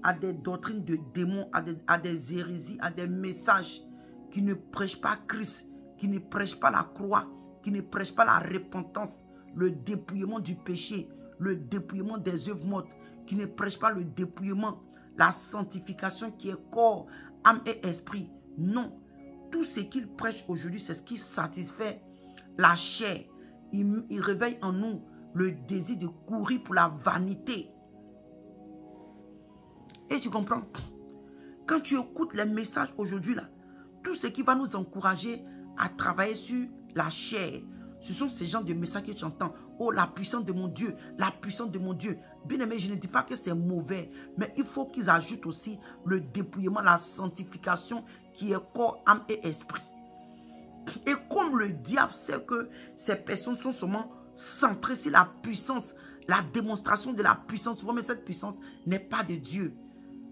à des doctrines de démons, à des hérésies, à des messages qui ne prêchent pas Christ, qui ne prêchent pas la croix, qui ne prêchent pas la repentance, le dépouillement du péché, le dépouillement des œuvres mortes, qui ne prêchent pas le dépouillement, la sanctification qui est corps, âme et esprit. Non. Tout ce qu'ils prêchent aujourd'hui, c'est ce qui satisfait la chair. Il réveille en nous le désir de courir pour la vanité. Et tu comprends? Quand tu écoutes les messages aujourd'hui, là, tout ce qui va nous encourager à travailler sur la chair, ce sont ces genres de messages que tu entends. Oh, la puissance de mon Dieu, la puissance de mon Dieu. Bien aimé, je ne dis pas que c'est mauvais, mais il faut qu'ils ajoutent aussi le dépouillement, la sanctification qui est corps, âme et esprit. Et comme le diable sait que ces personnes sont seulement centrées sur la puissance, la démonstration de la puissance, souvent, mais cette puissance n'est pas de Dieu.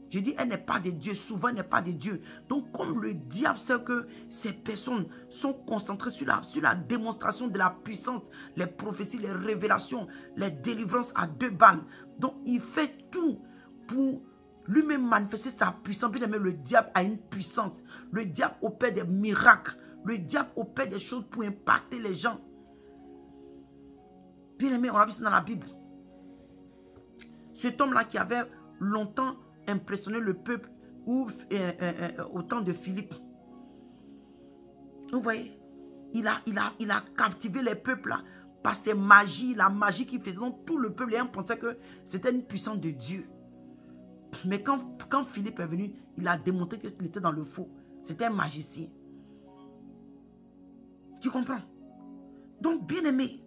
Je dis, elle n'est pas de Dieu, souvent elle n'est pas de Dieu. Donc comme le diable sait que ces personnes sont concentrées sur la démonstration de la puissance, les prophéties, les révélations, les délivrances à 2 balles. Donc il fait tout pour lui-même manifester sa puissance. Bien aimé, le diable a une puissance. Le diable opère des miracles. Le diable opère des choses pour impacter les gens. Bien aimé, on a vu ça dans la Bible. Cet homme-là qui avait longtemps impressionné le peuple au temps de Philippe. Vous voyez, il a captivé les peuples là, par ses magies, la magie qu'il faisait. Donc tout le peuple pensait que c'était une puissance de Dieu. Mais quand Philippe est venu, il a démontré qu'il était dans le faux. C'était un magicien. Tu comprends? Donc bien aimé,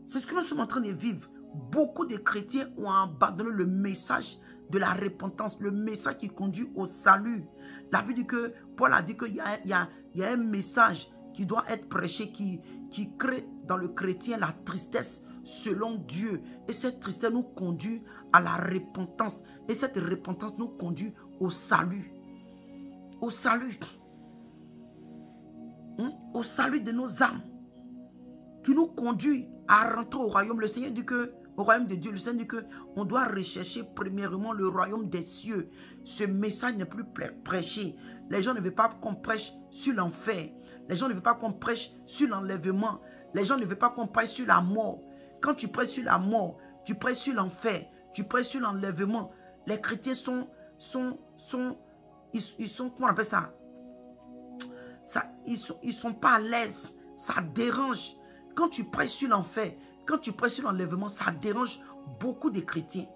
c'est ce que nous sommes en train de vivre. Beaucoup de chrétiens ont abandonné le message de la repentance, le message qui conduit au salut. La Bible dit que, Paul a dit qu'il y a un message qui doit être prêché, qui crée dans le chrétien la tristesse selon Dieu. Et cette tristesse nous conduit à la repentance. Et cette repentance nous conduit au salut. Au salut. Au salut de nos âmes. Qui nous conduit à rentrer au royaume. Le Seigneur dit que au royaume de Dieu, le Seigneur dit qu'on doit rechercher premièrement le royaume des cieux. Ce message n'est plus prêché. Les gens ne veulent pas qu'on prêche sur l'enfer. Les gens ne veulent pas qu'on prêche sur l'enlèvement. Les gens ne veulent pas qu'on prêche sur la mort. Quand tu prêches sur la mort, tu prêches sur l'enfer, tu prêches sur l'enlèvement. Les chrétiens ils sont, comment on appelle ça? Ils sont pas à l'aise. Ça dérange. Quand tu prêches sur l'enfer, quand tu prêches sur l'enlèvement, ça dérange beaucoup de chrétiens.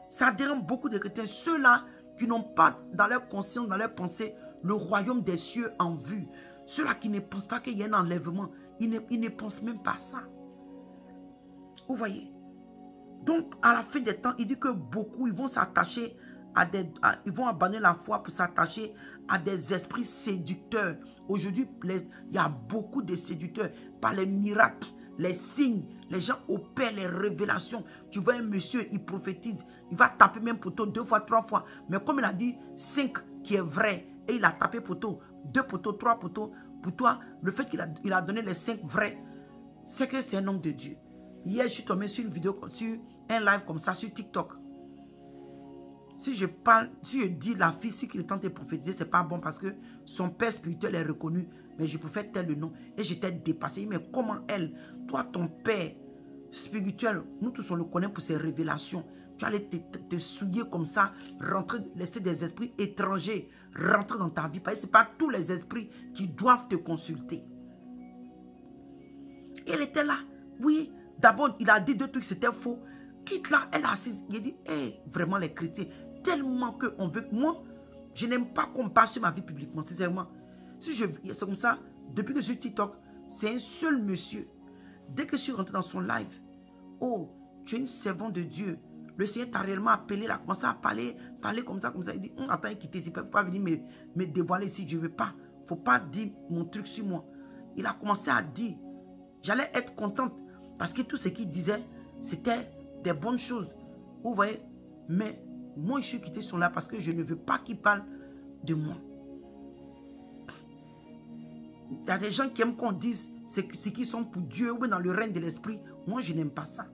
Ça dérange beaucoup de chrétiens. Ceux-là qui n'ont pas dans leur conscience, dans leur pensée, le royaume des cieux en vue. Ceux-là qui ne pensent pas qu'il y a un enlèvement. Ils ne pensent même pas ça. Vous voyez? Donc, à la fin des temps, il dit que beaucoup, ils vont s'attacher ils vont abandonner la foi pour s'attacher à des esprits séducteurs. Aujourd'hui, il y a beaucoup de séducteurs par les miracles, les signes. Les gens opèrent les révélations. Tu vois un monsieur, il prophétise. Il va taper même poteau 2 fois, 3 fois. Mais comme il a dit 5 qui est vrai, et il a tapé poteau, 2 poteaux, 3 poteaux. Pour toi, le fait qu'il a donné les 5 vrais, c'est que c'est un homme de Dieu. Hier, je suis tombé sur une vidéo, sur un live comme ça, sur TikTok. Si je dis la fille, ce qu'il tente de prophétiser, ce n'est pas bon parce que son père spirituel est reconnu. Mais je préfère tel le nom. Et j'étais dépassé. Mais comment elle, toi, ton père spirituel, nous tous on le connaît pour ses révélations. Tu allais te souiller comme ça, laisser des esprits étrangers rentrer dans ta vie. Parce que ce n'est pas tous les esprits qui doivent te consulter. Et elle était là. Oui, d'abord, il a dit 2 trucs, c'était faux. Quitte là, elle est assise. Il a dit, hey, vraiment les chrétiens, tellement qu'on veut que moi, je n'aime pas qu'on parle sur ma vie publiquement, sincèrement. C'est comme ça, depuis que je suis TikTok, c'est un seul monsieur. Dès que je suis rentré dans son live, oh, tu es une servante de Dieu. Le Seigneur t'a réellement appelé, il a commencé à parler comme ça. Il dit, attends, quittez, il ne faut pas venir me dévoiler ici, je ne veux pas. Il ne faut pas dire mon truc sur moi. Il a commencé à dire, j'allais être contente parce que tout ce qu'il disait, c'était des bonnes choses. Vous voyez, mais moi, je suis quitté son là parce que je ne veux pas qu'il parle de moi. Il y a des gens qui aiment qu'on dise ce qu'ils sont pour Dieu ou dans le règne de l'esprit. Moi, je n'aime pas ça.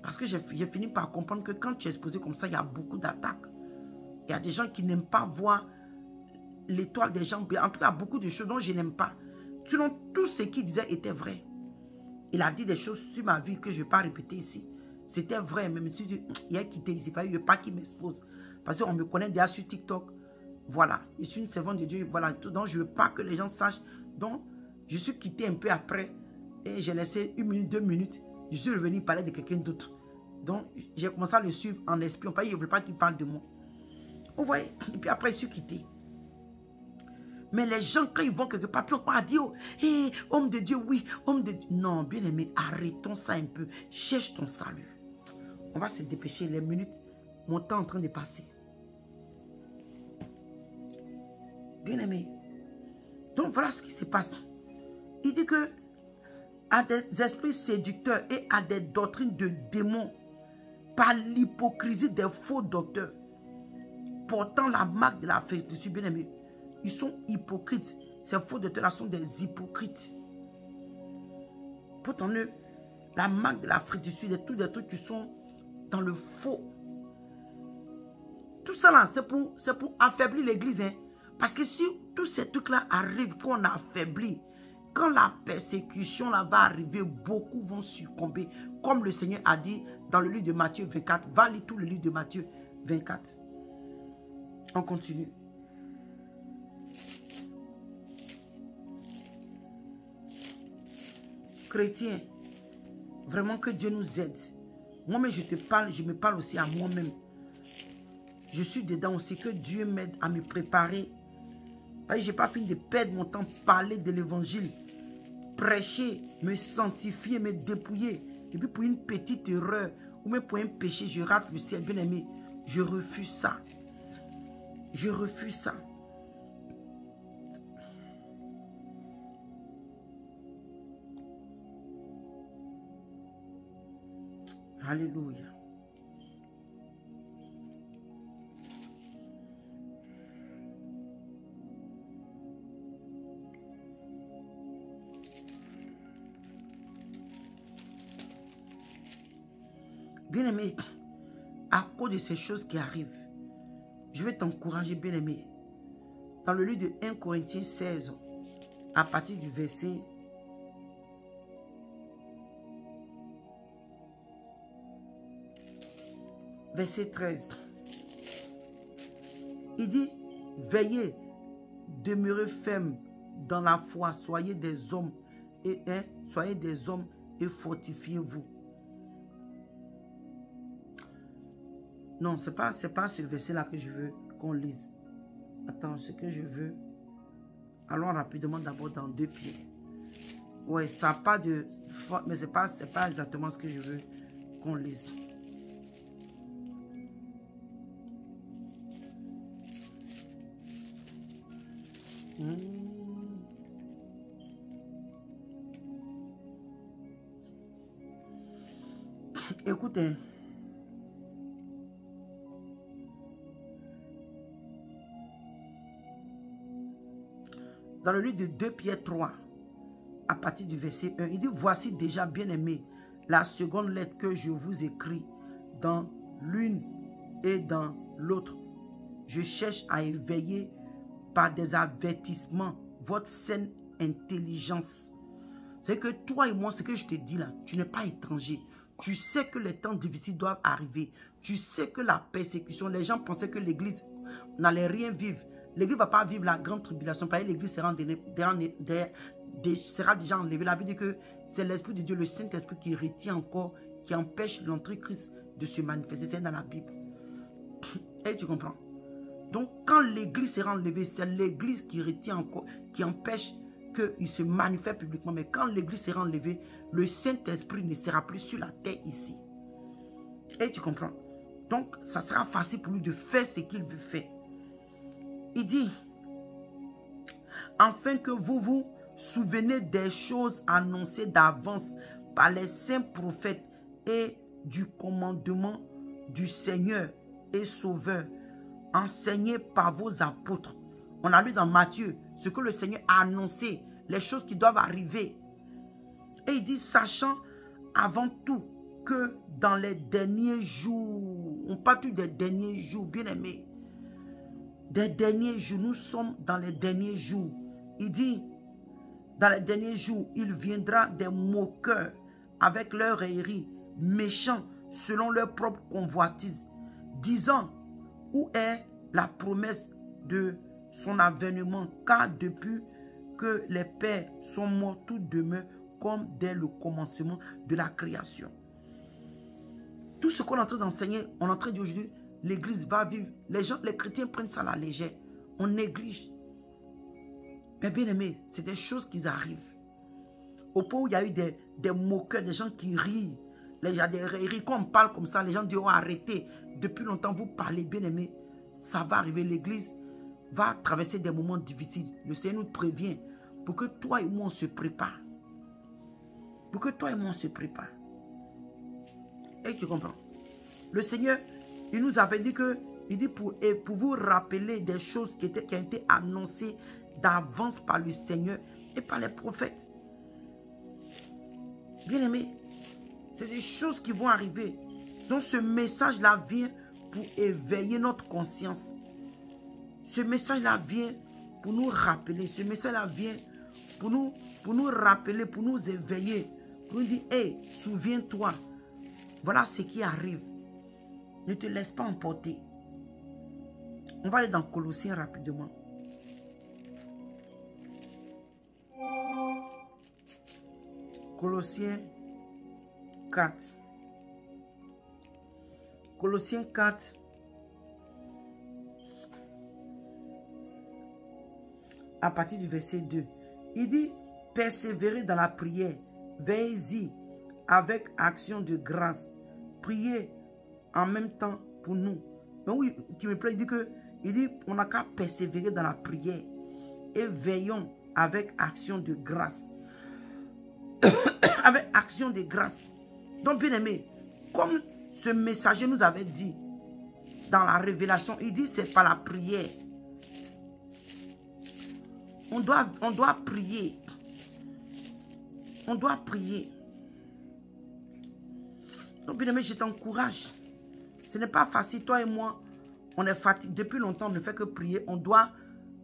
Parce que j'ai fini par comprendre que quand tu es exposé comme ça, il y a beaucoup d'attaques. Il y a des gens qui n'aiment pas voir l'étoile des gens. En tout cas, il y a beaucoup de choses dont je n'aime pas. Sinon, tout ce qu'il disait était vrai. Il a dit des choses sur ma vie que je ne vais pas répéter ici. C'était vrai, mais je me suis dit, il a quitté ici. Il ne veut pas qu'il m'expose. Parce qu'on me connaît déjà sur TikTok. Voilà, je suis une servante de Dieu. Voilà, donc je ne veux pas que les gens sachent. Donc, je suis quitté un peu après. Et j'ai laissé 1 minute, 2 minutes. Je suis revenu parler de quelqu'un d'autre. Donc, j'ai commencé à le suivre en espion. Je ne veux pas qu'il parle de moi. Vous voyez? Et puis après, je suis quitté. Mais les gens, quand ils vont quelque part, puis on va dire, oh, hey, homme de Dieu, oui, homme de Dieu. Non, bien aimé, arrêtons ça un peu. Cherche ton salut. On va se dépêcher, les minutes, mon temps est en train de passer. Bien aimé. Donc voilà ce qui se passe. Il dit que à des esprits séducteurs et à des doctrines de démons, par l'hypocrisie des faux docteurs, portant la marque de la félicité, bien aimé. Ils sont hypocrites. Ces faux docteurs-là sont des hypocrites. Pourtant, la marque de la fréditude, tous des trucs qui sont dans le faux. Tout ça là, c'est pour affaiblir l'église. Hein? Parce que si tous ces trucs-là arrivent, quand on affaiblit, quand la persécution là va arriver, beaucoup vont succomber. Comme le Seigneur a dit dans le livre de Matthieu 24. Va lire tout le livre de Matthieu 24. On continue. Chrétien, vraiment que Dieu nous aide. Moi-même, je te parle, je me parle aussi à moi-même. Je suis dedans aussi, que Dieu m'aide à me préparer. Je n'ai pas fini de perdre mon temps, parler de l'évangile, prêcher, me sanctifier, me dépouiller. Et puis pour une petite erreur, ou même pour un péché, je rate le ciel, bien aimé. Je refuse ça. Je refuse ça. Alléluia. Bien-aimé, à cause de ces choses qui arrivent, je vais t'encourager, bien-aimé. Dans le livre de 1 Corinthiens 16, à partir du verset 13. Il dit, veillez, demeurez fermes dans la foi, soyez des hommes et fortifiez-vous. Non, c'est pas ce verset-là que je veux qu'on lise. Attends, ce que je veux. Allons rapidement d'abord dans 2 Pierre. Ouais, ça n'a pas de... Mais c'est pas exactement ce que je veux qu'on lise. Écoutez. Dans le livre de 2 Pierre 3, à partir du verset 1, il dit, voici déjà, bien-aimés, la seconde lettre que je vous écris dans l'une et dans l'autre. Je cherche à éveiller par des avertissements votre saine intelligence. C'est que toi et moi, ce que je te dis là, tu n'es pas étranger. Tu sais que les temps difficiles doivent arriver. Tu sais que la persécution, les gens pensaient que l'église n'allait rien vivre. L'église ne va pas vivre la grande tribulation. Parce que l'église sera déjà enlevée. La Bible dit que c'est l'Esprit de Dieu, le Saint-Esprit qui retient encore, qui empêche l'Antéchrist de se manifester. C'est dans la Bible. Et tu comprends? Donc, quand l'église sera enlevée, c'est l'église qui retient encore, qui empêche qu'il se manifeste publiquement. Mais quand l'église sera enlevée, le Saint-Esprit ne sera plus sur la terre ici. Et tu comprends? Donc, ça sera facile pour lui de faire ce qu'il veut faire. Il dit, afin que vous vous souvenez des choses annoncées d'avance par les saints prophètes et du commandement du Seigneur et Sauveur, enseigné par vos apôtres. On a lu dans Matthieu ce que le Seigneur a annoncé, les choses qui doivent arriver. Et il dit, sachant avant tout que dans les derniers jours, on parle des derniers jours, bien aimé, des derniers jours, nous sommes dans les derniers jours. Il dit, dans les derniers jours, il viendra des moqueurs avec leurs railleries, méchants selon leur propre convoitise, disant, où est la promesse de son avènement, car depuis que les pères sont morts, tout demeure comme dès le commencement de la création. Tout ce qu'on est en train d'enseigner, on est en train d'aujourd'hui, l'église va vivre. Les chrétiens prennent ça à la légère. On néglige. Mais bien aimé, c'est des choses qui arrivent. Au point où il y a eu des moqueurs, des gens qui rient. Il y a des rires. Quand on parle comme ça, les gens disent, oh, arrêtez. Depuis longtemps, vous parlez, bien aimé. Ça va arriver. L'église va traverser des moments difficiles. Le Seigneur nous prévient pour que toi et moi, on se prépare. Pour que toi et moi, on se prépare. Et tu comprends? Le Seigneur, il nous avait dit que, il dit pour vous rappeler des choses qui ont été annoncées d'avance par le Seigneur et par les prophètes. Bien aimé, c'est des choses qui vont arriver. Donc ce message-là vient pour éveiller notre conscience. Ce message-là vient pour nous rappeler. Ce message-là vient pour nous rappeler, pour nous éveiller. Pour nous dire, hey, souviens-toi. Voilà ce qui arrive. Ne te laisse pas emporter. On va aller dans Colossiens rapidement. Colossiens 4. Colossiens 4. À partir du verset 2. Il dit, persévérez dans la prière. Veillez-y avec action de grâce. Priez en même temps pour nous. Mais oui, qui me plaît, il dit on n'a qu'à persévérer dans la prière. Et veillons avec action de grâce. Avec action de grâce. Donc, bien aimé, comme ce messager nous avait dit dans la révélation, il dit c'est par la prière. On doit prier. On doit prier. Donc, bien aimé, je t'encourage. Ce n'est pas facile. Toi et moi, on est fatigué. Depuis longtemps, on ne fait que prier. On doit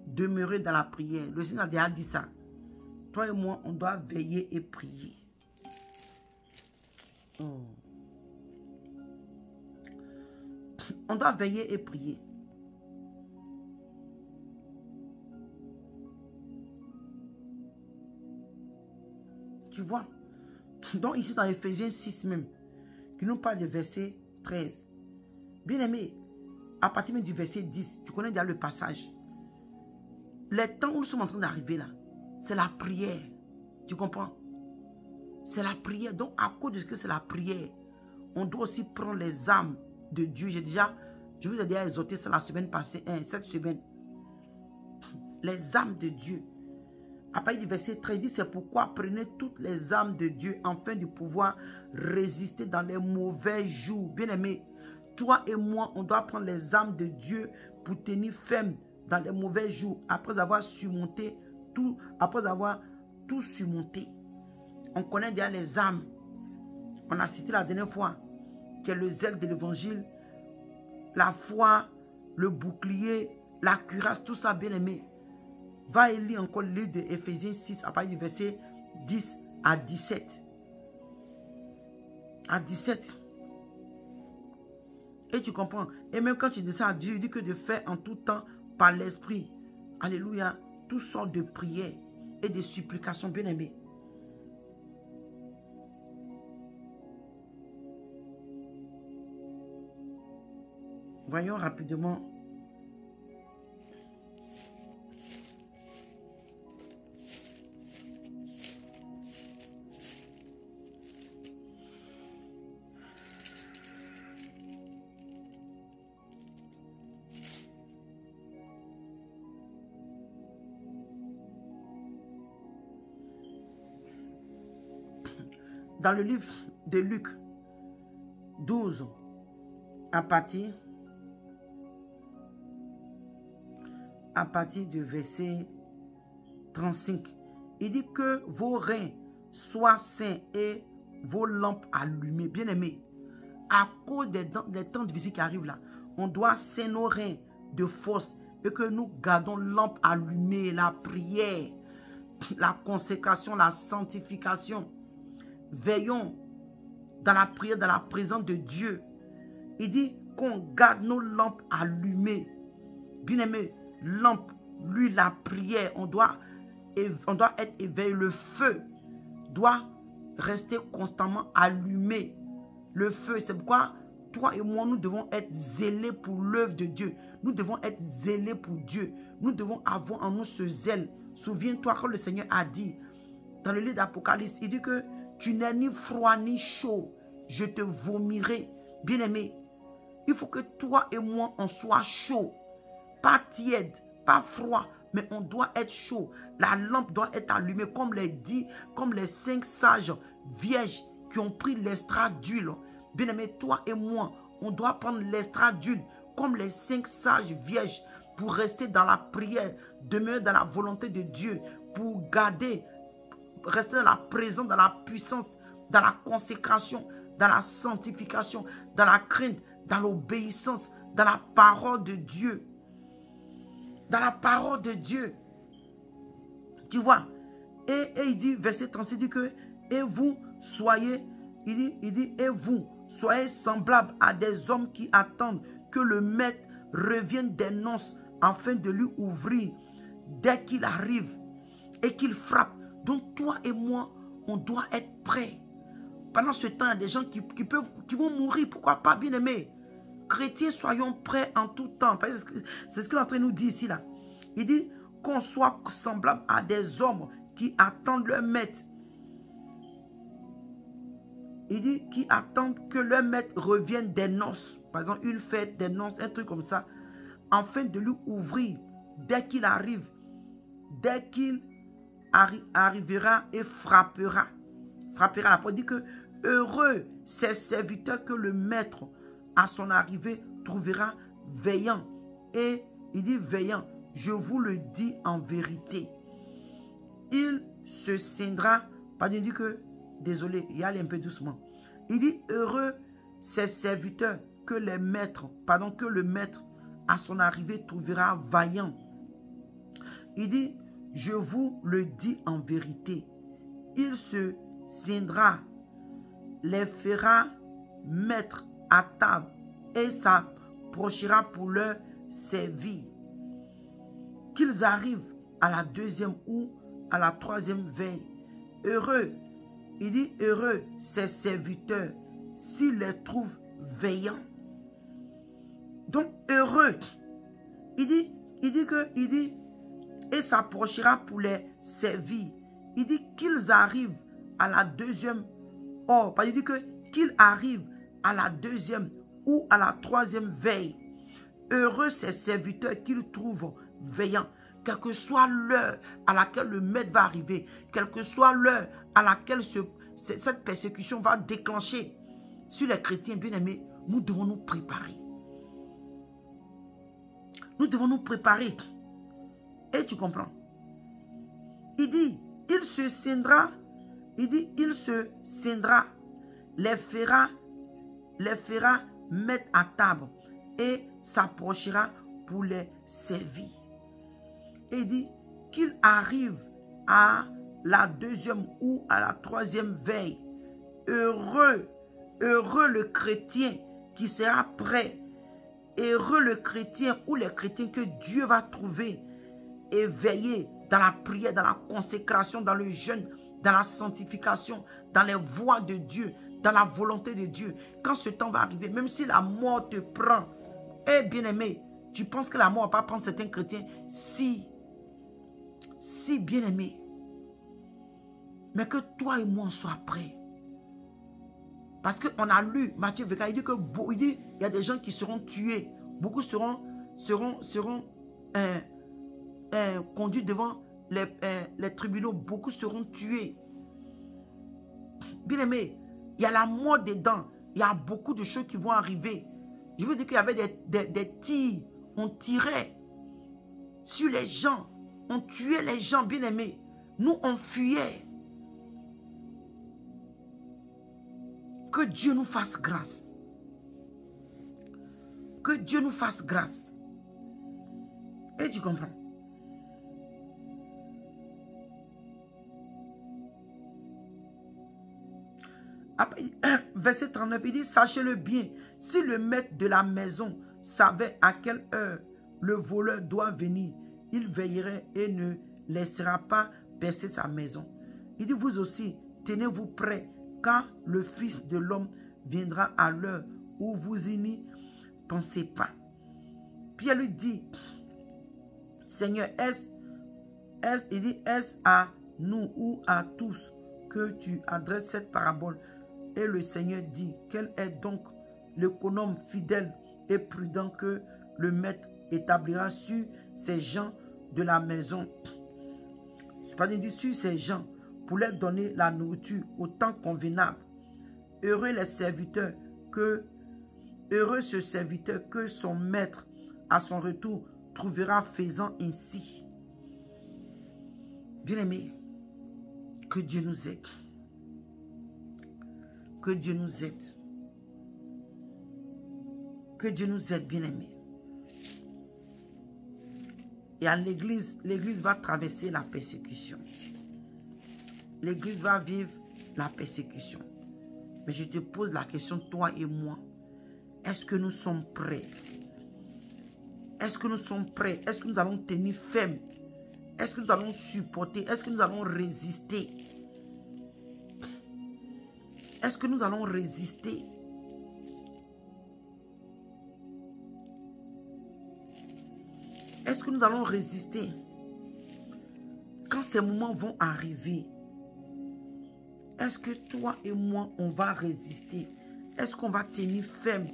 demeurer dans la prière. Le Seigneur a déjà dit ça. Toi et moi, on doit veiller et prier. Oh. On doit veiller et prier. Tu vois? Donc ici dans Ephésiens 6 même, qui nous parle du verset 13. Bien aimé, à partir du verset 10, tu connais déjà le passage. Les temps où nous sommes en train d'arriver là, c'est la prière. Tu comprends? C'est la prière. Donc à cause de ce que c'est la prière, on doit aussi prendre les armes de Dieu. Je vous ai déjà exhorté ça la semaine passée, cette semaine. Les armes de Dieu. À partir du verset 13, il dit, c'est pourquoi prenez toutes les armes de Dieu afin de pouvoir résister dans les mauvais jours. Bien aimé, toi et moi, on doit prendre les armes de Dieu pour tenir ferme dans les mauvais jours, après avoir surmonté tout, après avoir tout surmonté. On connaît déjà les armes. On a cité la dernière fois, qui est le zèle de l'évangile, la foi, le bouclier, la cuirasse, tout ça, bien aimé. Va et lis encore le livre de Ephésiens 6 à partir du verset 10 à 17. À 17. Et tu comprends. Et même quand tu descends à Dieu, il dit que de faire en tout temps par l'esprit. Alléluia. Toutes sortes de prières et de supplications, bien aimées. Voyons rapidement. Dans le livre de Luc 12, à partir du verset 35, il dit que vos reins soient sains et vos lampes allumées. Bien-aimés, à cause des temps difficiles qui arrivent là, on doit saigner nos reins de force et que nous gardons lampes allumées, la prière, la consécration, la sanctification. Veillons dans la prière, dans la présence de Dieu. Il dit qu'on garde nos lampes allumées. Bien-aimés, lampe, lui, la prière, on doit être éveillé. Le feu doit rester constamment allumé. Le feu, c'est pourquoi toi et moi, nous devons être zélés pour l'œuvre de Dieu. Nous devons être zélés pour Dieu. Nous devons avoir en nous ce zèle. Souviens-toi quand le Seigneur a dit, dans le livre d'Apocalypse, il dit que tu n'es ni froid ni chaud. Je te vomirai. Bien-aimé, il faut que toi et moi, on soit chaud. Pas tiède, pas froid, mais on doit être chaud. La lampe doit être allumée comme les 5 sages vierges qui ont pris l'extra d'huile. Bien-aimé, toi et moi, on doit prendre l'extra d'huile comme les 5 sages vierges pour rester dans la prière, demeurer dans la volonté de Dieu, pour garder, rester dans la présence, dans la puissance, dans la consécration, dans la sanctification, dans la crainte, dans l'obéissance, dans la parole de Dieu. Dans la parole de Dieu. Tu vois. Et il dit, verset 36, il dit que, et vous soyez, il dit, et vous soyez semblables à des hommes qui attendent que le maître revienne des noces afin de lui ouvrir dès qu'il arrive et qu'il frappe. Donc toi et moi, on doit être prêts. Pendant ce temps, il y a des gens qui vont mourir. Pourquoi pas, bien-aimés? Chrétiens, soyons prêts en tout temps. C'est ce qu'il est en train de nous dire ici. Là. Il dit qu'on soit semblable à des hommes qui attendent leur maître. Il dit qu'ils attendent que leur maître revienne des noces. Par exemple, une fête, des noces, un truc comme ça. Afin de lui ouvrir dès qu'il arrive. Dès qu'il arrivera et frappera. Frappera la porte. Il dit que heureux ces serviteurs que le maître à son arrivée trouvera veillant. Et il dit veillant, je vous le dis en vérité. Il se scindra, pardon, il dit que, désolé, il y a un peu doucement. Il dit heureux ces serviteurs que le maître à son arrivée trouvera vaillant. Il dit, je vous le dis en vérité. Il se scindra, les fera mettre à table et s'approchera pour leur servir. Qu'ils arrivent à la 2e ou à la 3e veille. Heureux, il dit heureux ces serviteurs s'ils les trouvent veillants. Donc heureux, il dit et s'approchera pour les servir. Il dit qu'ils arrivent à la 2e heure. Il dit qu'ils arrivent à la 2e ou à la 3e veille. Heureux ces serviteurs qu'ils trouvent veillants. Quelle que soit l'heure à laquelle le maître va arriver, quelle que soit l'heure à laquelle cette persécution va déclencher sur les chrétiens bien-aimés, nous devons nous préparer. Nous devons nous préparer. Et tu comprends? Il dit, il se scindra, les fera mettre à table et s'approchera pour les servir. Et il dit qu'il arrive à la 2e ou à la 3e veille. Heureux le chrétien qui sera prêt. Heureux le chrétien ou les chrétiens que Dieu va trouver éveillés dans la prière, dans la consécration, dans le jeûne, dans la sanctification, dans les voies de Dieu, dans la volonté de Dieu. Quand ce temps va arriver, même si la mort te prend, bien-aimé, tu penses que la mort ne va pas prendre certains chrétiens? Si bien-aimé, mais que toi et moi on soit prêts. Parce qu'on a lu Matthieu 24, il dit qu'il y a des gens qui seront tués. Beaucoup seront conduits devant les tribunaux. Beaucoup seront tués. Bien aimé, il y a la mort dedans. Il y a beaucoup de choses qui vont arriver. Je veux dire qu'il y avait des tirs. On tirait sur les gens. On tuait les gens, bien aimés. Nous, on fuyait. Que Dieu nous fasse grâce. Que Dieu nous fasse grâce. Et tu comprends? Après, verset 39, il dit, sachez-le bien, si le maître de la maison savait à quelle heure le voleur doit venir, il veillerait et ne laissera pas percer sa maison. Il dit, vous aussi, tenez-vous prêts, car le Fils de l'homme viendra à l'heure où vous n'y pensez pas. Pierre lui dit, Seigneur, est-ce à nous ou à tous que tu adresses cette parabole? Et le Seigneur dit, quel est donc l'économe fidèle et prudent que le maître établira sur ces gens de la maison? C'est pas dit sur ces gens pour leur donner la nourriture au temps convenable. Heureux ce serviteur que son maître à son retour trouvera faisant ainsi. Bien-aimés, que Dieu nous aide. Que Dieu nous aide. Que Dieu nous aide, bien-aimés. Et à l'église, l'église va traverser la persécution. L'église va vivre la persécution. Mais je te pose la question, toi et moi, est-ce que nous sommes prêts? Est-ce que nous sommes prêts? Est-ce que nous allons tenir ferme? Est-ce que nous allons supporter? Est-ce que nous allons résister? Est-ce que nous allons résister? Est-ce que nous allons résister? Quand ces moments vont arriver, est-ce que toi et moi, on va résister? Est-ce qu'on va tenir ferme?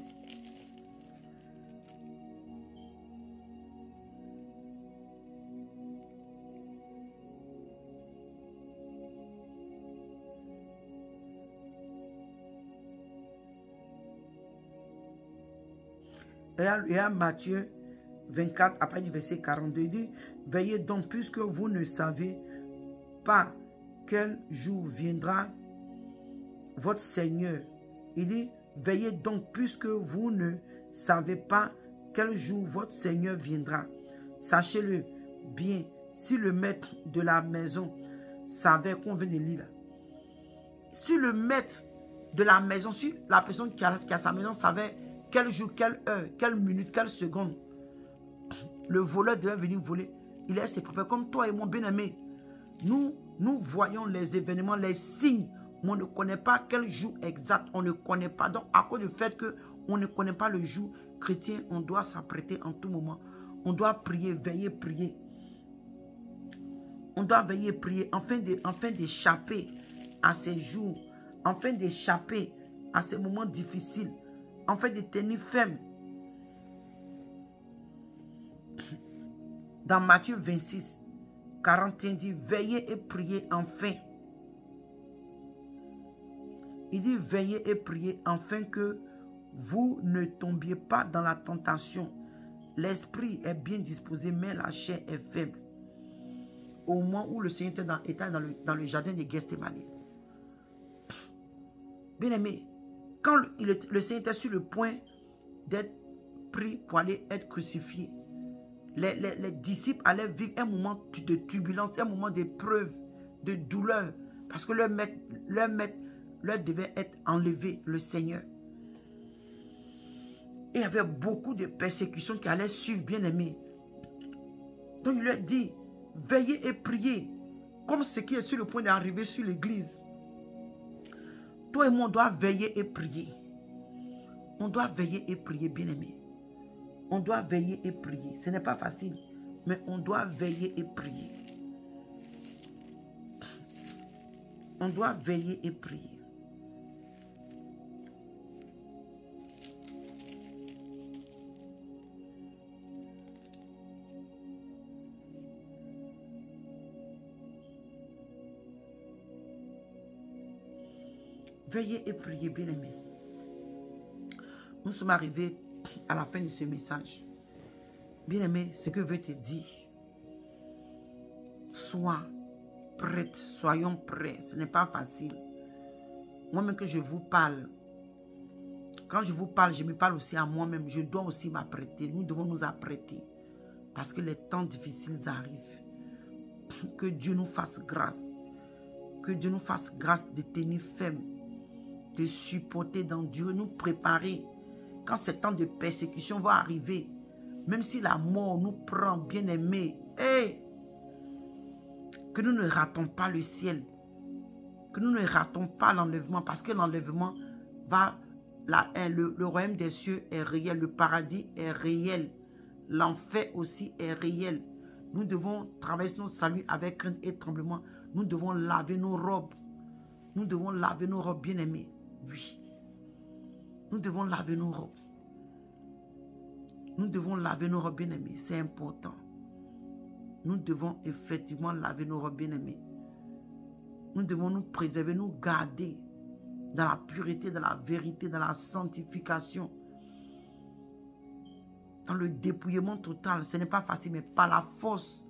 Et à Matthieu 24, après du verset 42, il dit, veillez donc puisque vous ne savez pas quel jour viendra votre Seigneur. Il dit, veillez donc puisque vous ne savez pas quel jour votre Seigneur viendra. Sachez-le bien, si le maître de la maison savait qu'on vient de lire là. Si le maître de la maison, si la personne qui a sa maison savait quel jour, quelle heure, quelle minute, quelle seconde, le voleur devait venir voler, il est préparé. Comme toi et moi, bien-aimé, nous voyons les événements, les signes, mais on ne connaît pas quel jour exact, on ne connaît pas. Donc, à cause du fait qu'on ne connaît pas le jour chrétien, on doit s'apprêter en tout moment. On doit prier, veiller, prier. On doit veiller, prier, afin d'échapper à ces jours, afin d'échapper à ces moments difficiles, afin de tenir ferme. Dans Matthieu 26, 41 dit, veillez et priez enfin. Il dit, veillez et priez afin que vous ne tombiez pas dans la tentation. L'esprit est bien disposé, mais la chair est faible. Au moment où le Seigneur était dans le jardin de Gethsémani. Bien-aimé, quand le Seigneur était sur le point d'être pris pour aller être crucifié, les disciples allaient vivre un moment de turbulence, un moment d'épreuve, de douleur, parce que leur maître leur devait être enlevé, le Seigneur. Et il y avait beaucoup de persécutions qui allaient suivre, bien-aimés. Donc il leur dit, veillez et priez, comme ce qui est sur le point d'arriver sur l'église. Toi et moi, on doit veiller et prier. On doit veiller et prier, bien-aimés. On doit veiller et prier. Ce n'est pas facile, mais on doit veiller et prier. On doit veiller et prier. Veillez et priez, bien-aimés. Nous sommes arrivés à la fin de ce message. Bien-aimé, ce que je veux te dire, sois prête, soyons prêts. Ce n'est pas facile. Moi-même que je vous parle, Quand je vous parle, je me parle aussi à moi-même. Je dois aussi m'apprêter. Nous devons nous apprêter. Parce que les temps difficiles arrivent. Que Dieu nous fasse grâce. Que Dieu nous fasse grâce de tenir ferme. De supporter dans Dieu. Nous préparer. Quand ces temps de persécution vont arriver. Même si la mort nous prend, bien aimés. Hey, que nous ne ratons pas le ciel. Que nous ne ratons pas l'enlèvement. Parce que l'enlèvement va... le royaume des cieux est réel. Le paradis est réel. L'enfer aussi est réel. Nous devons traverser notre salut avec crainte et tremblement. Nous devons laver nos robes. Nous devons laver nos robes, bien-aimés. Oui. Nous devons laver nos robes. Nous devons laver nos robes, bien-aimés. C'est important. Nous devons effectivement laver nos robes, bien-aimés. Nous devons nous préserver, nous garder dans la pureté, dans la vérité, dans la sanctification. Dans le dépouillement total. Ce n'est pas facile, mais par la force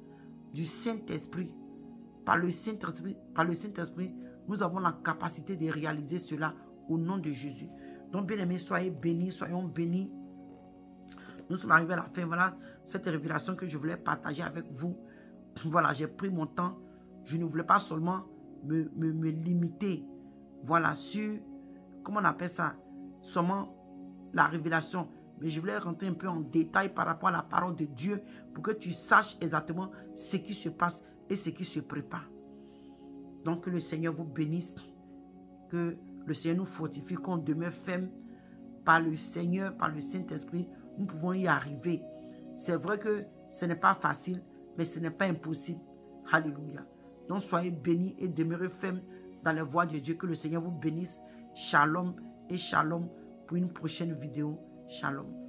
du Saint-Esprit, par le Saint-Esprit, nous avons la capacité de réaliser cela au nom de Jésus. Donc, bien-aimés, soyez bénis, soyons bénis. Nous sommes arrivés à la fin. Voilà cette révélation que je voulais partager avec vous. Voilà, j'ai pris mon temps. Je ne voulais pas seulement me limiter. Voilà, sur, comment on appelle ça, seulement la révélation. Mais je voulais rentrer un peu en détail par rapport à la parole de Dieu pour que tu saches exactement ce qui se passe et ce qui se prépare. Donc, que le Seigneur vous bénisse. Que le Seigneur nous fortifie, qu'on demeure ferme par le Seigneur, par le Saint-Esprit. Nous pouvons y arriver. C'est vrai que ce n'est pas facile, mais ce n'est pas impossible. Alléluia. Donc, soyez bénis et demeurez fermes dans les voies de Dieu. Que le Seigneur vous bénisse. Shalom et shalom pour une prochaine vidéo. Shalom.